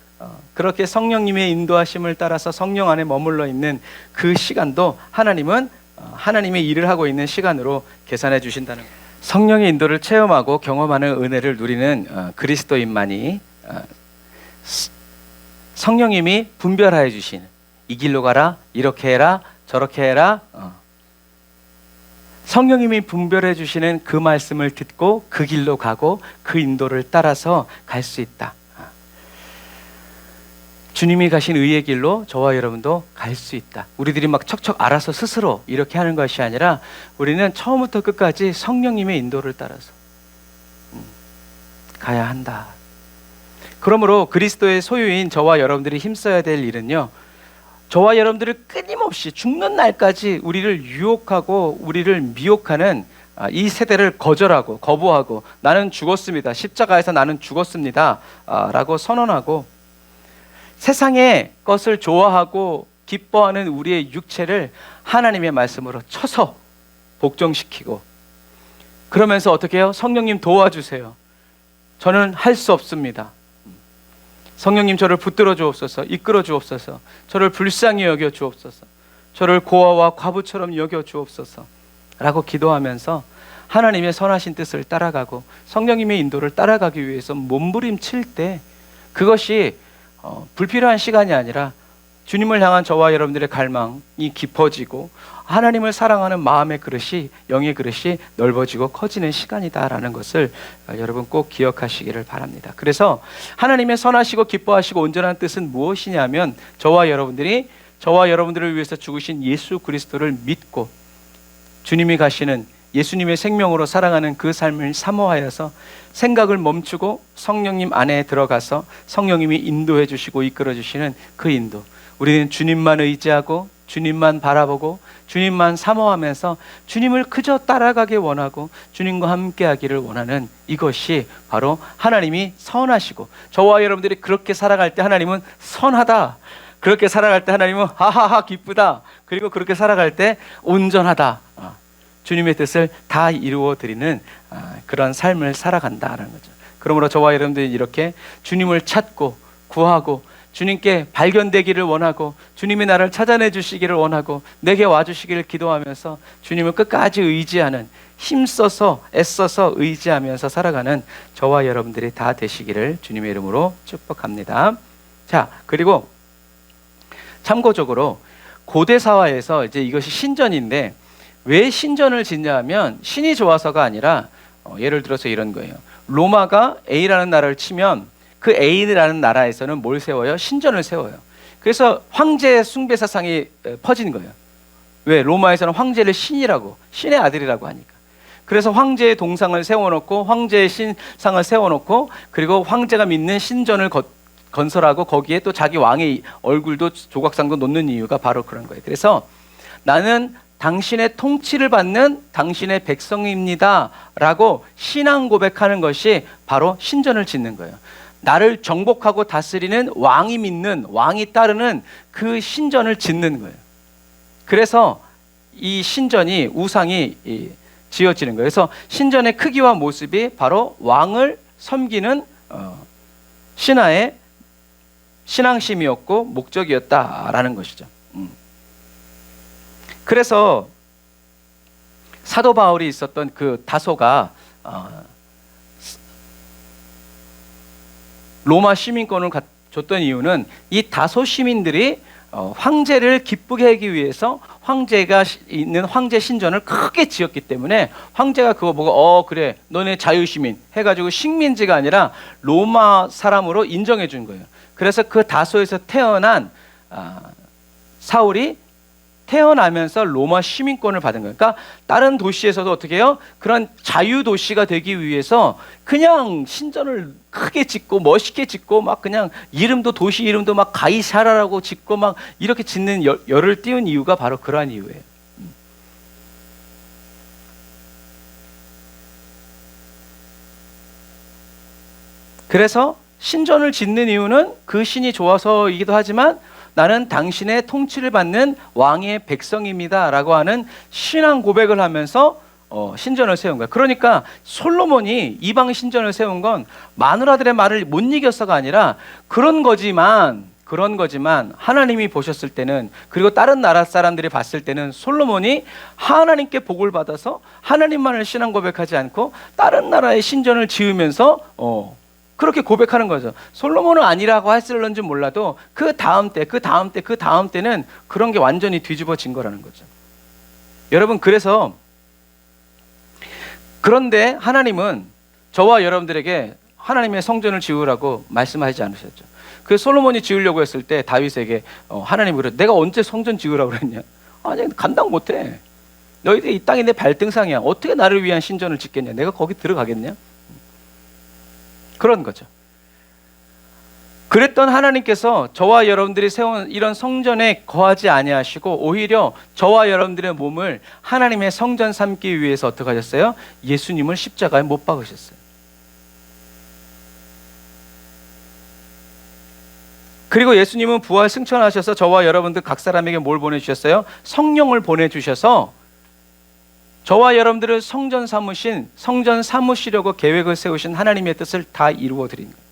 그렇게 성령님의 인도하심을 따라서 성령 안에 머물러 있는 그 시간도 하나님은 하나님의 일을 하고 있는 시간으로 계산해 주신다는 거예요. 성령의 인도를 체험하고 경험하는 은혜를 누리는 그리스도인만이 성령님이 분별하여 주신, 이 길로 가라, 이렇게 해라, 저렇게 해라, 성령님이 분별해 주시는 그 말씀을 듣고 그 길로 가고 그 인도를 따라서 갈 수 있다. 주님이 가신 의의 길로 저와 여러분도 갈 수 있다. 우리들이 막 척척 알아서 스스로 이렇게 하는 것이 아니라 우리는 처음부터 끝까지 성령님의 인도를 따라서 가야 한다. 그러므로 그리스도의 소유인 저와 여러분들이 힘써야 될 일은요, 저와 여러분들을 끊임없이 죽는 날까지 우리를 유혹하고 우리를 미혹하는 이 세대를 거부하고 나는 죽었습니다. 십자가에서 나는 죽었습니다 라고 선언하고, 세상의 것을 좋아하고 기뻐하는 우리의 육체를 하나님의 말씀으로 쳐서 복종시키고, 그러면서 어떻게 해요? 성령님 도와주세요. 저는 할 수 없습니다. 성령님 저를 붙들어 주옵소서, 이끌어 주옵소서, 저를 불쌍히 여겨 주옵소서, 저를 고아와 과부처럼 여겨 주옵소서 라고 기도하면서 하나님의 선하신 뜻을 따라가고 성령님의 인도를 따라가기 위해서 몸부림칠 때 그것이 불필요한 시간이 아니라 주님을 향한 저와 여러분들의 갈망이 깊어지고 하나님을 사랑하는 마음의 그릇이, 영의 그릇이 넓어지고 커지는 시간이다라는 것을 여러분 꼭 기억하시기를 바랍니다. 그래서 하나님의 선하시고 기뻐하시고 온전한 뜻은 무엇이냐면 저와 여러분들을 위해서 죽으신 예수 그리스도를 믿고 주님이 가시는 예수님의 생명으로 살아가는 그 삶을 사모하여서 생각을 멈추고 성령님 안에 들어가서 성령님이 인도해 주시고 이끌어 주시는 그 인도. 우리는 주님만 의지하고 주님만 바라보고 주님만 사모하면서 주님을 그저 따라가길 원하고 주님과 함께하기를 원하는 이것이 바로 하나님이 선하시고 저와 여러분들이 그렇게 살아갈 때 하나님은 선하다. 그렇게 살아갈 때 하나님은 하하하 기쁘다. 그리고 그렇게 살아갈 때 온전하다. 주님의 뜻을 다 이루어 드리는 그런 삶을 살아간다라는 거죠. 그러므로 저와 여러분들이 이렇게 주님을 찾고 구하고 주님께 발견되기를 원하고 주님이 나를 찾아내 주시기를 원하고 내게 와주시기를 기도하면서 주님을 끝까지 의지하는, 힘써서 애써서 의지하면서 살아가는 저와 여러분들이 다 되시기를 주님의 이름으로 축복합니다. 자, 그리고 참고적으로 고대 사화에서 이제 이것이 신전인데 왜 신전을 짓냐 하면 신이 좋아서가 아니라 예를 들어서 이런 거예요. 로마가 A라는 나라를 치면 그 A라는 나라에서는 뭘 세워요? 신전을 세워요. 그래서 황제 숭배 사상이 퍼진 거예요. 왜? 로마에서는 황제를 신이라고, 신의 아들이라고 하니까. 그래서 황제의 동상을 세워놓고 황제의 신상을 세워놓고 그리고 황제가 믿는 신전을 건설하고 거기에 또 자기 왕의 얼굴도 조각상도 놓는 이유가 바로 그런 거예요. 그래서 나는 당신의 통치를 받는 당신의 백성입니다 라고 신앙 고백하는 것이 바로 신전을 짓는 거예요. 나를 정복하고 다스리는 왕이 믿는, 왕이 따르는 그 신전을 짓는 거예요. 그래서 이 신전이, 우상이 지어지는 거예요. 그래서 신전의 크기와 모습이 바로 왕을 섬기는 신하의 신앙심이었고 목적이었다라는 것이죠. 그래서 사도 바울이 있었던 그 다소가 로마 시민권을 줬던 이유는 이 다소 시민들이 황제를 기쁘게 하기 위해서 황제가 있는 황제 신전을 크게 지었기 때문에 황제가 그거 보고 그래 너네 자유시민 해가지고 식민지가 아니라 로마 사람으로 인정해 준 거예요. 그래서 그 다소에서 태어난 사울이 태어나면서 로마 시민권을 받은 거예요. 그러니까 다른 도시에서도 어떻게 해요? 그런 자유 도시가 되기 위해서 그냥 신전을 크게 짓고 멋있게 짓고 막 그냥 이름도 도시 이름도 막 가이사라라고 짓고 막 이렇게 짓는 열을 띄운 이유가 바로 그러한 이유예요. 그래서 신전을 짓는 이유는 그 신이 좋아서이기도 하지만 나는 당신의 통치를 받는 왕의 백성입니다 라고 하는 신앙 고백을 하면서 신전을 세운 거예요. 그러니까 솔로몬이 이방 신전을 세운 건 마누라들의 말을 못 이겨서가 아니라 그런 거지만 하나님이 보셨을 때는, 그리고 다른 나라 사람들이 봤을 때는 솔로몬이 하나님께 복을 받아서 하나님만을 신앙 고백하지 않고 다른 나라의 신전을 지으면서 그렇게 고백하는 거죠. 솔로몬은 아니라고 했을런지 몰라도 그 다음 때는 그런 게 완전히 뒤집어진 거라는 거죠. 여러분, 그런데 하나님은 저와 여러분들에게 하나님의 성전을 지으라고 말씀하지 않으셨죠. 그 솔로몬이 지으려고 했을 때 다윗에게 하나님이 그래, 내가 언제 성전 지으라고 그랬냐? 아니, 감당 못해. 너희들 이 땅이 내 발등상이야. 어떻게 나를 위한 신전을 짓겠냐? 내가 거기 들어가겠냐? 그런 거죠. 그랬던 하나님께서 저와 여러분들이 세운 이런 성전에 거하지 아니하시고 오히려 저와 여러분들의 몸을 하나님의 성전 삼기 위해서 어떻게 하셨어요? 예수님을 십자가에 못 박으셨어요. 그리고 예수님은 부활 승천하셔서 저와 여러분들 각 사람에게 뭘 보내주셨어요? 성령을 보내주셔서 저와 여러분들을 성전 삼으시려고 계획을 세우신 하나님의 뜻을 다 이루어 드린 거예요.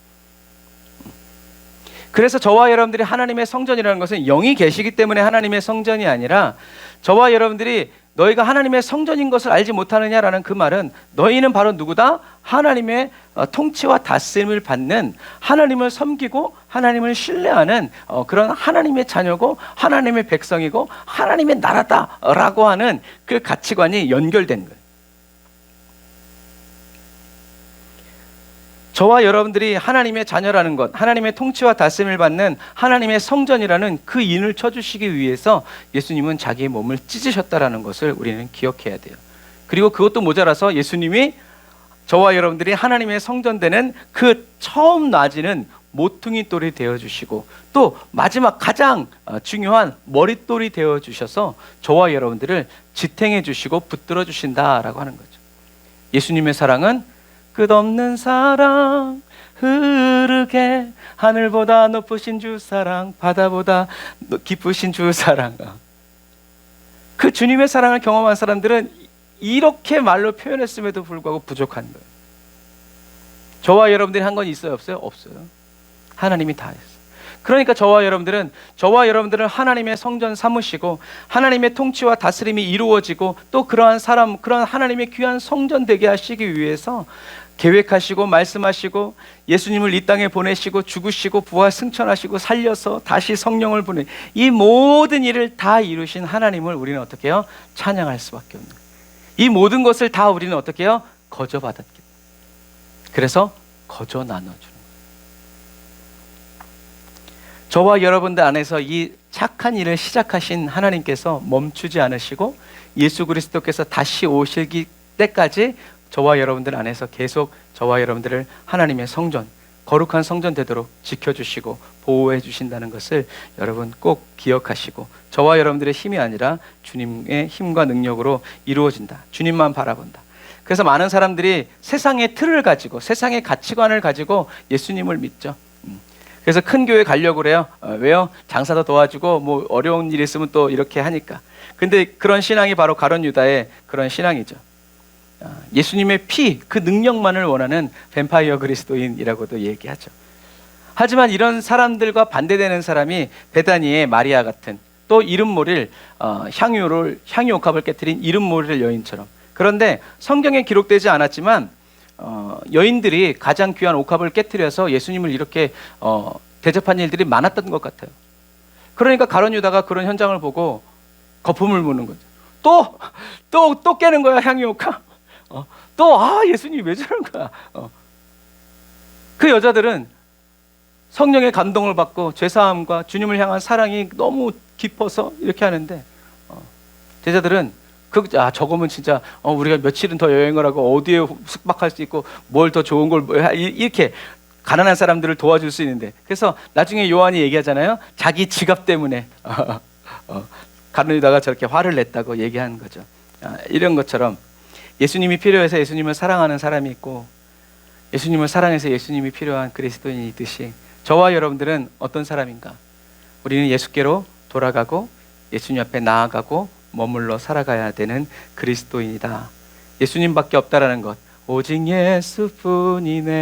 그래서 저와 여러분들이 하나님의 성전이라는 것은 영이 계시기 때문에 하나님의 성전이 아니라, 저와 여러분들이 너희가 하나님의 성전인 것을 알지 못하느냐라는 그 말은, 너희는 바로 누구다? 하나님의 통치와 다스림을 받는, 하나님을 섬기고 하나님을 신뢰하는 그런 하나님의 자녀고 하나님의 백성이고 하나님의 나라다라고 하는 그 가치관이 연결된 거예요. 저와 여러분들이 하나님의 자녀라는 것, 하나님의 통치와 다스림을 받는 하나님의 성전이라는 그 인을 쳐주시기 위해서 예수님은 자기의 몸을 찢으셨다라는 것을 우리는 기억해야 돼요. 그리고 그것도 모자라서 예수님이 저와 여러분들이 하나님의 성전되는 그 처음 나지는 모퉁이 돌이 되어주시고, 또 마지막 가장 중요한 머릿돌이 되어주셔서 저와 여러분들을 지탱해 주시고 붙들어 주신다라고 하는 거죠. 예수님의 사랑은 끝없는 사랑, 흐르게 하늘보다 높으신 주 사랑, 바다보다 깊으신 주 사랑. 그 주님의 사랑을 경험한 사람들은 이렇게 말로 표현했음에도 불구하고 부족한 거예요. 저와 여러분들이 한 건 있어요, 없어요? 없어요. 하나님이 다 했어요. 그러니까 저와 여러분들은 하나님의 성전 삼으시고 하나님의 통치와 다스림이 이루어지고, 또 그러한 하나님의 귀한 성전 되게 하시기 위해서 계획하시고 말씀하시고 예수님을 이 땅에 보내시고 죽으시고 부활 승천하시고 살려서 다시 성령을 보내, 이 모든 일을 다 이루신 하나님을 우리는 어떻게 해요? 찬양할 수밖에 없는 거예요. 이 모든 것을 다 우리는 어떻게 해요? 거저 받았기 때문에. 그래서 거저 나눠주는 거예요. 저와 여러분들 안에서 이 착한 일을 시작하신 하나님께서 멈추지 않으시고 예수 그리스도께서 다시 오실 때까지 저와 여러분들 안에서 계속 저와 여러분들을 하나님의 성전, 거룩한 성전 되도록 지켜주시고 보호해 주신다는 것을 여러분 꼭 기억하시고, 저와 여러분들의 힘이 아니라 주님의 힘과 능력으로 이루어진다. 주님만 바라본다. 그래서 많은 사람들이 세상의 틀을 가지고, 세상의 가치관을 가지고 예수님을 믿죠. 그래서 큰 교회 가려고 그래요. 왜요? 장사도 도와주고 뭐 어려운 일 있으면 또 이렇게 하니까. 근데 그런 신앙이 바로 가룟 유다의 그런 신앙이죠. 예수님의 피, 그 능력만을 원하는 뱀파이어 그리스도인이라고도 얘기하죠. 하지만 이런 사람들과 반대되는 사람이 베다니의 마리아 같은, 또 이름 모를 향유 옥합을 깨뜨린 이름 모를 여인처럼. 그런데 성경에 기록되지 않았지만 여인들이 가장 귀한 옥합을 깨뜨려서 예수님을 이렇게 대접한 일들이 많았던 것 같아요. 그러니까 가룟 유다가 그런 현장을 보고 거품을 부는 거죠. 또 깨는 거야, 향유 옥합. 예수님이 왜 저런 거야. 그 여자들은 성령의 감동을 받고 죄사함과 주님을 향한 사랑이 너무 깊어서 이렇게 하는데, 제자들은 저거면 진짜 우리가 며칠은 더 여행을 하고 어디에 숙박할 수 있고 뭘 더 좋은 걸 이렇게 가난한 사람들을 도와줄 수 있는데, 그래서 나중에 요한이 얘기하잖아요. 자기 지갑 때문에 가룟 유다가 저렇게 화를 냈다고 얘기하는 거죠. 이런 것처럼 예수님이 필요해서 예수님을 사랑하는 사람이 있고, 예수님을 사랑해서 예수님이 필요한 그리스도인이 있듯이, 저와 여러분들은 어떤 사람인가? 우리는 예수께로 돌아가고 예수님 앞에 나아가고 머물러 살아가야 되는 그리스도인이다. 예수님밖에 없다라는 것, 오직 예수뿐이네,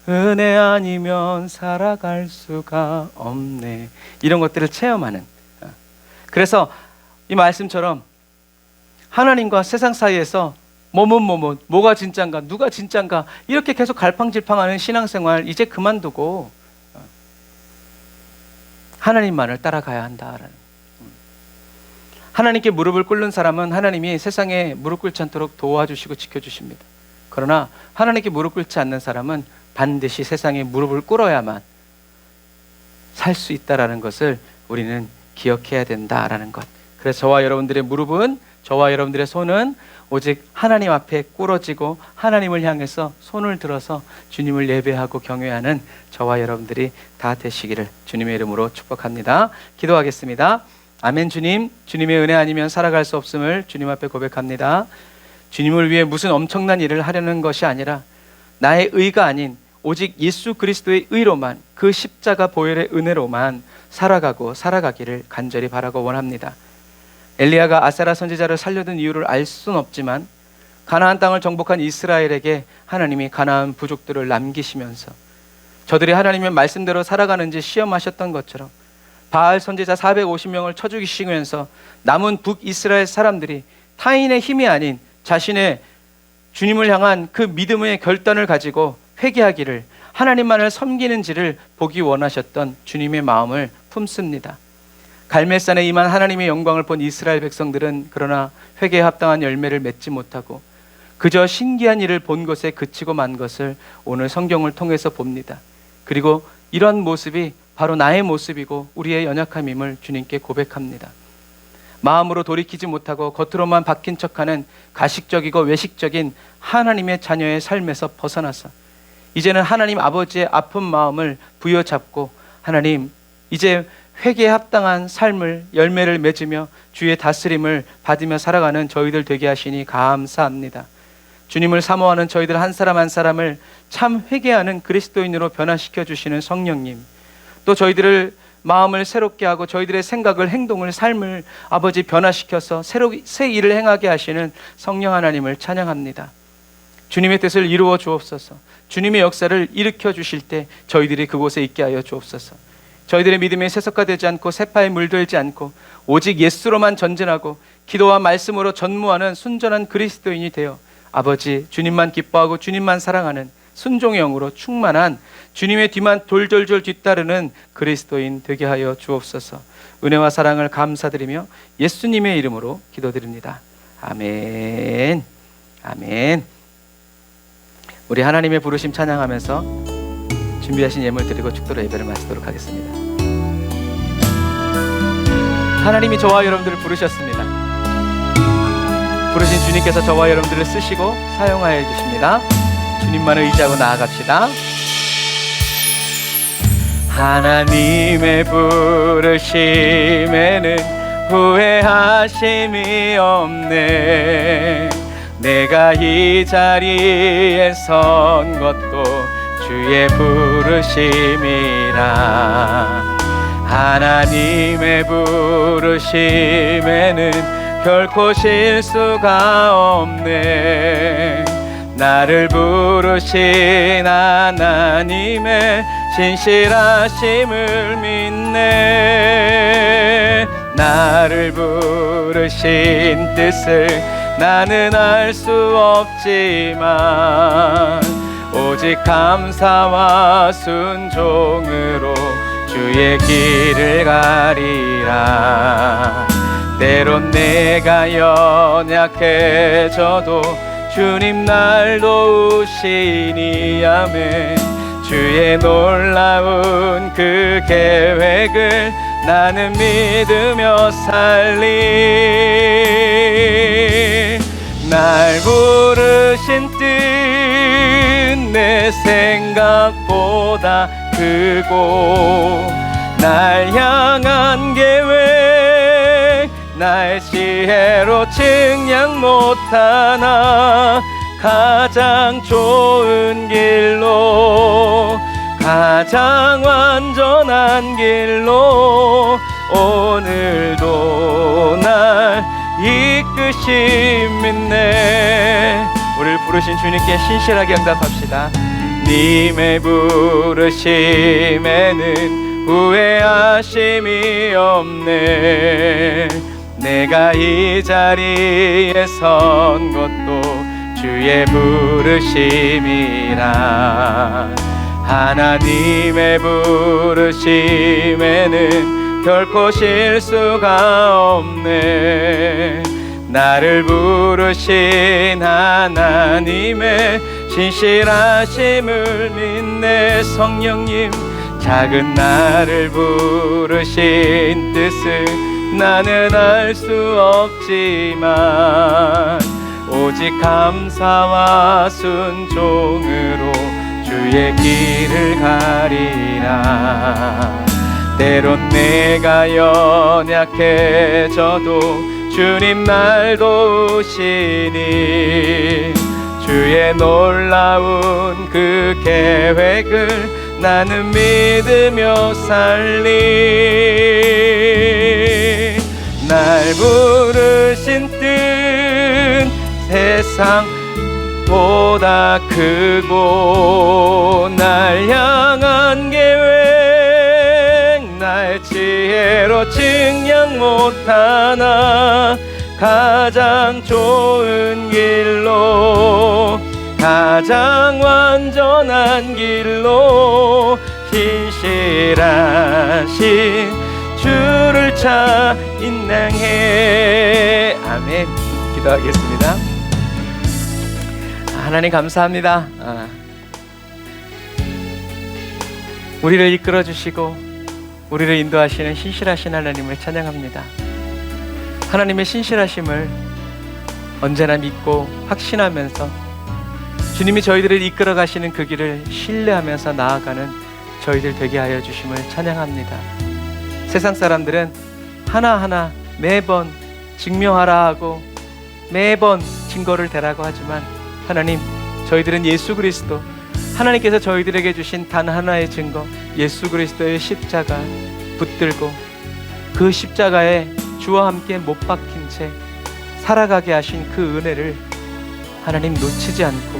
은혜 아니면 살아갈 수가 없네, 이런 것들을 체험하는. 그래서 이 말씀처럼 하나님과 세상 사이에서 뭐가 진짠가, 누가 진짠가, 이렇게 계속 갈팡질팡하는 신앙생활 이제 그만두고 하나님만을 따라가야 한다라는. 하나님께 무릎을 꿇는 사람은 하나님이 세상에 무릎 꿇지 않도록 도와주시고 지켜주십니다. 그러나 하나님께 무릎 꿇지 않는 사람은 반드시 세상에 무릎을 꿇어야만 살 수 있다라는 것을 우리는 기억해야 된다라는 것. 그래서 저와 여러분들의 무릎은, 저와 여러분들의 손은 오직 하나님 앞에 꿇어지고 하나님을 향해서 손을 들어서 주님을 예배하고 경외하는 저와 여러분들이 다 되시기를 주님의 이름으로 축복합니다. 기도하겠습니다. 아멘. 주님의 은혜 아니면 살아갈 수 없음을 주님 앞에 고백합니다. 주님을 위해 무슨 엄청난 일을 하려는 것이 아니라 나의 의가 아닌 오직 예수 그리스도의 의로만, 그 십자가 보혈의 은혜로만 살아가기를 간절히 바라고 원합니다. 엘리야가 아세라 선지자를 살려둔 이유를 알 수는 없지만 가나안 땅을 정복한 이스라엘에게 하나님이 가나안 부족들을 남기시면서 저들이 하나님의 말씀대로 살아가는지 시험하셨던 것처럼 바알 선지자 450명을 쳐 죽이시면서 남은 북이스라엘 사람들이 타인의 힘이 아닌 자신의 주님을 향한 그 믿음의 결단을 가지고 회개하기를, 하나님만을 섬기는지를 보기 원하셨던 주님의 마음을 품습니다. 갈멜산에 임한 하나님의 영광을 본 이스라엘 백성들은 그러나 회개에 합당한 열매를 맺지 못하고 그저 신기한 일을 본 것에 그치고 만 것을 오늘 성경을 통해서 봅니다. 그리고 이런 모습이 바로 나의 모습이고 우리의 연약함임을 주님께 고백합니다. 마음으로 돌이키지 못하고 겉으로만 박힌 척하는 가식적이고 외식적인 하나님의 자녀의 삶에서 벗어나서 이제는 하나님 아버지의 아픈 마음을 부여잡고 하나님, 이제 회개에 합당한 삶을, 열매를 맺으며 주의 다스림을 받으며 살아가는 저희들 되게 하시니 감사합니다. 주님을 사모하는 저희들 한 사람 한 사람을 참 회개하는 그리스도인으로 변화시켜 주시는 성령님, 또 저희들을 마음을 새롭게 하고 저희들의 생각을, 행동을, 삶을 아버지 변화시켜서 새 일을 행하게 하시는 성령 하나님을 찬양합니다. 주님의 뜻을 이루어 주옵소서. 주님의 역사를 일으켜 주실 때 저희들이 그곳에 있게 하여 주옵소서. 저희들의 믿음이 세속화되지 않고 세파에 물들지 않고 오직 예수로만 전진하고 기도와 말씀으로 전무하는 순전한 그리스도인이 되어 아버지 주님만 기뻐하고 주님만 사랑하는 순종의 영으로 충만한 주님의 뒤만 돌돌돌 뒤따르는 그리스도인 되게 하여 주옵소서. 은혜와 사랑을 감사드리며 예수님의 이름으로 기도드립니다. 아멘. 아멘. 우리 하나님의 부르심 찬양하면서 준비하신 예물 드리고 축도로 예배를 마치도록 하겠습니다. 하나님이 저와 여러분들을 부르셨습니다. 부르신 주님께서 저와 여러분들을 쓰시고 사용하여 주십니다. 주님만을 의지하고 나아갑시다. 하나님의 부르심에는 후회하심이 없네. 내가 이 자리에 선 것도 주의 부르심이라. 하나님의 부르심에는 결코 실수가 없네. 나를 부르신 하나님의 신실하심을 믿네. 나를 부르신 뜻을 나는 알 수 없지만 오직 감사와 순종으로 주의 길을 가리라. 때론 내가 연약해져도 주님 날 도우시니 아멘. 주의 놀라운 그 계획을 나는 믿으며 살리. 날 부르신 뜻 내 생각보다 크고 날 향한 계획 나의 지혜로 측량 못하나 가장 좋은 길로 가장 완전한 길로 오늘도 날 이끄시 믿네. 우리를 부르신 주님께 신실하게 응답합시다. 님의 부르심에는 후회하심이 없네. 내가 이 자리에 선 것도 주의 부르심이라. 하나님의 부르심에는 결코 실수가 없네. 나를 부르신 하나님의 신실하심을 믿네. 성령님, 작은 나를 부르신 뜻을 나는 알 수 없지만 오직 감사와 순종으로 주의 길을 가리라. 때론 내가 연약해져도 주님 날 도우시니 주의 놀라운 그 계획을 나는 믿으며 살리. 날 부르신 뜻 세상보다 크고 날 향한 계획 날 지혜로 측량 못하나 가장 좋은 길로 가장 완전한 길로 신실하신 주를 차 인내해. 아멘. 기도하겠습니다. 하나님 감사합니다. 우리를 이끌어 주시고 우리를 인도하시는 신실하신 하나님을 찬양합니다. 하나님의 신실하심을 언제나 믿고 확신하면서 주님이 저희들을 이끌어 가시는 그 길을 신뢰하면서 나아가는 저희들 되게 하여 주심을 찬양합니다. 세상 사람들은 하나하나 매번 증명하라 하고 매번 증거를 대라고 하지만 하나님, 저희들은 예수 그리스도, 하나님께서 저희들에게 주신 단 하나의 증거 예수 그리스도의 십자가 붙들고 그 십자가에 주와 함께 못 박힌 채 살아가게 하신 그 은혜를 하나님 놓치지 않고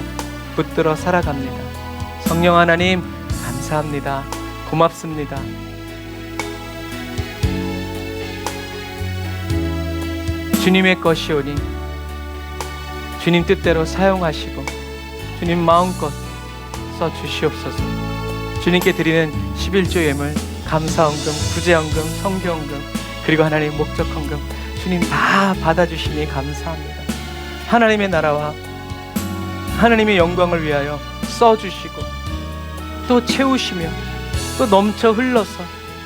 붙들어 살아갑니다. 성령 하나님 감사합니다. 고맙습니다. 주님의 것이오니 주님 뜻대로 사용하시고 주님 마음껏 써주시옵소서. 주님께 드리는 11조 예물, 감사헌금, 구제헌금, 성교헌금, 그리고 하나님 목적헌금 주님 다 받아주시니 감사합니다. 하나님의 나라와 하나님의 영광을 위하여 써주시고 또 채우시며 또 넘쳐 흘러서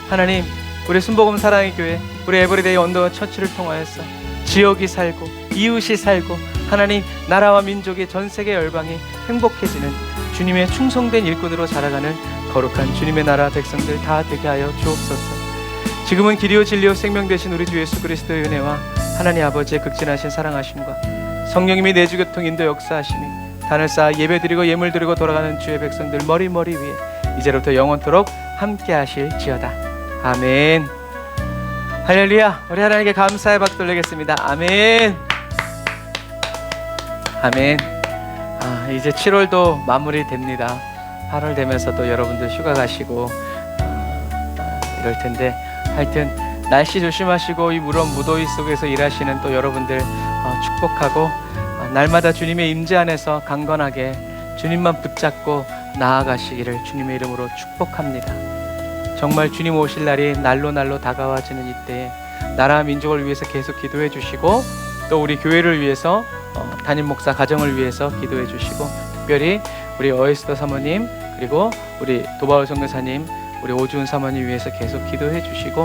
하나님, 우리 순복음 사랑의 교회, 우리 에브리데이 언더 처치를 통하여서 지역이 살고 이웃이 살고 하나님 나라와 민족의 전 세계 열방이 행복해지는 주님의 충성된 일꾼으로 자라가는 거룩한 주님의 나라 백성들 다 되게 하여 주옵소서. 지금은 길이요 진리요 생명 되신 우리 주 예수 그리스도의 은혜와 하나님 아버지의 극진하신 사랑하심과 성령님이 내주 교통 인도 역사하심이 단을 쌓아 예배드리고 예물드리고 돌아가는 주의 백성들 머리머리 위에 이제부터 영원토록 함께 하실지어다. 아멘. 할렐루야. 우리 하나님께 감사의 박수 올리겠습니다. 아멘. 아멘. 이제 7월도 마무리됩니다. 8월 되면서도 여러분들 휴가 가시고 이럴 텐데 하여튼 날씨 조심하시고 이 무런 무더위 속에서 일하시는 또 여러분들 축복하고 날마다 주님의 임재 안에서 강건하게 주님만 붙잡고 나아가시기를 주님의 이름으로 축복합니다. 정말 주님 오실 날이 날로 다가와지는 이때에 나라와 민족을 위해서 계속 기도해 주시고 또 우리 교회를 위해서 담임 목사 가정을 위해서 기도해 주시고 특별히 우리 어에스더 사모님 그리고 우리 도바울 선교사님 우리 오주은 사모님 위해서 계속 기도해 주시고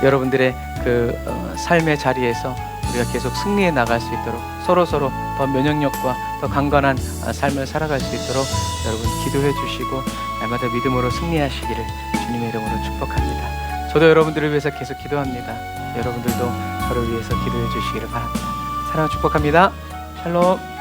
여러분들의 그 삶의 자리에서 우리가 계속 승리해 나갈 수 있도록 서로 더 면역력과 더 강건한 삶을 살아갈 수 있도록 여러분 기도해 주시고 날마다 믿음으로 승리하시기를 주님의 이름으로 축복합니다. 저도 여러분들을 위해서 계속 기도합니다. 여러분들도 저를 위해서 기도해 주시기를 바랍니다. 사랑을 축복합니다. 샬롬.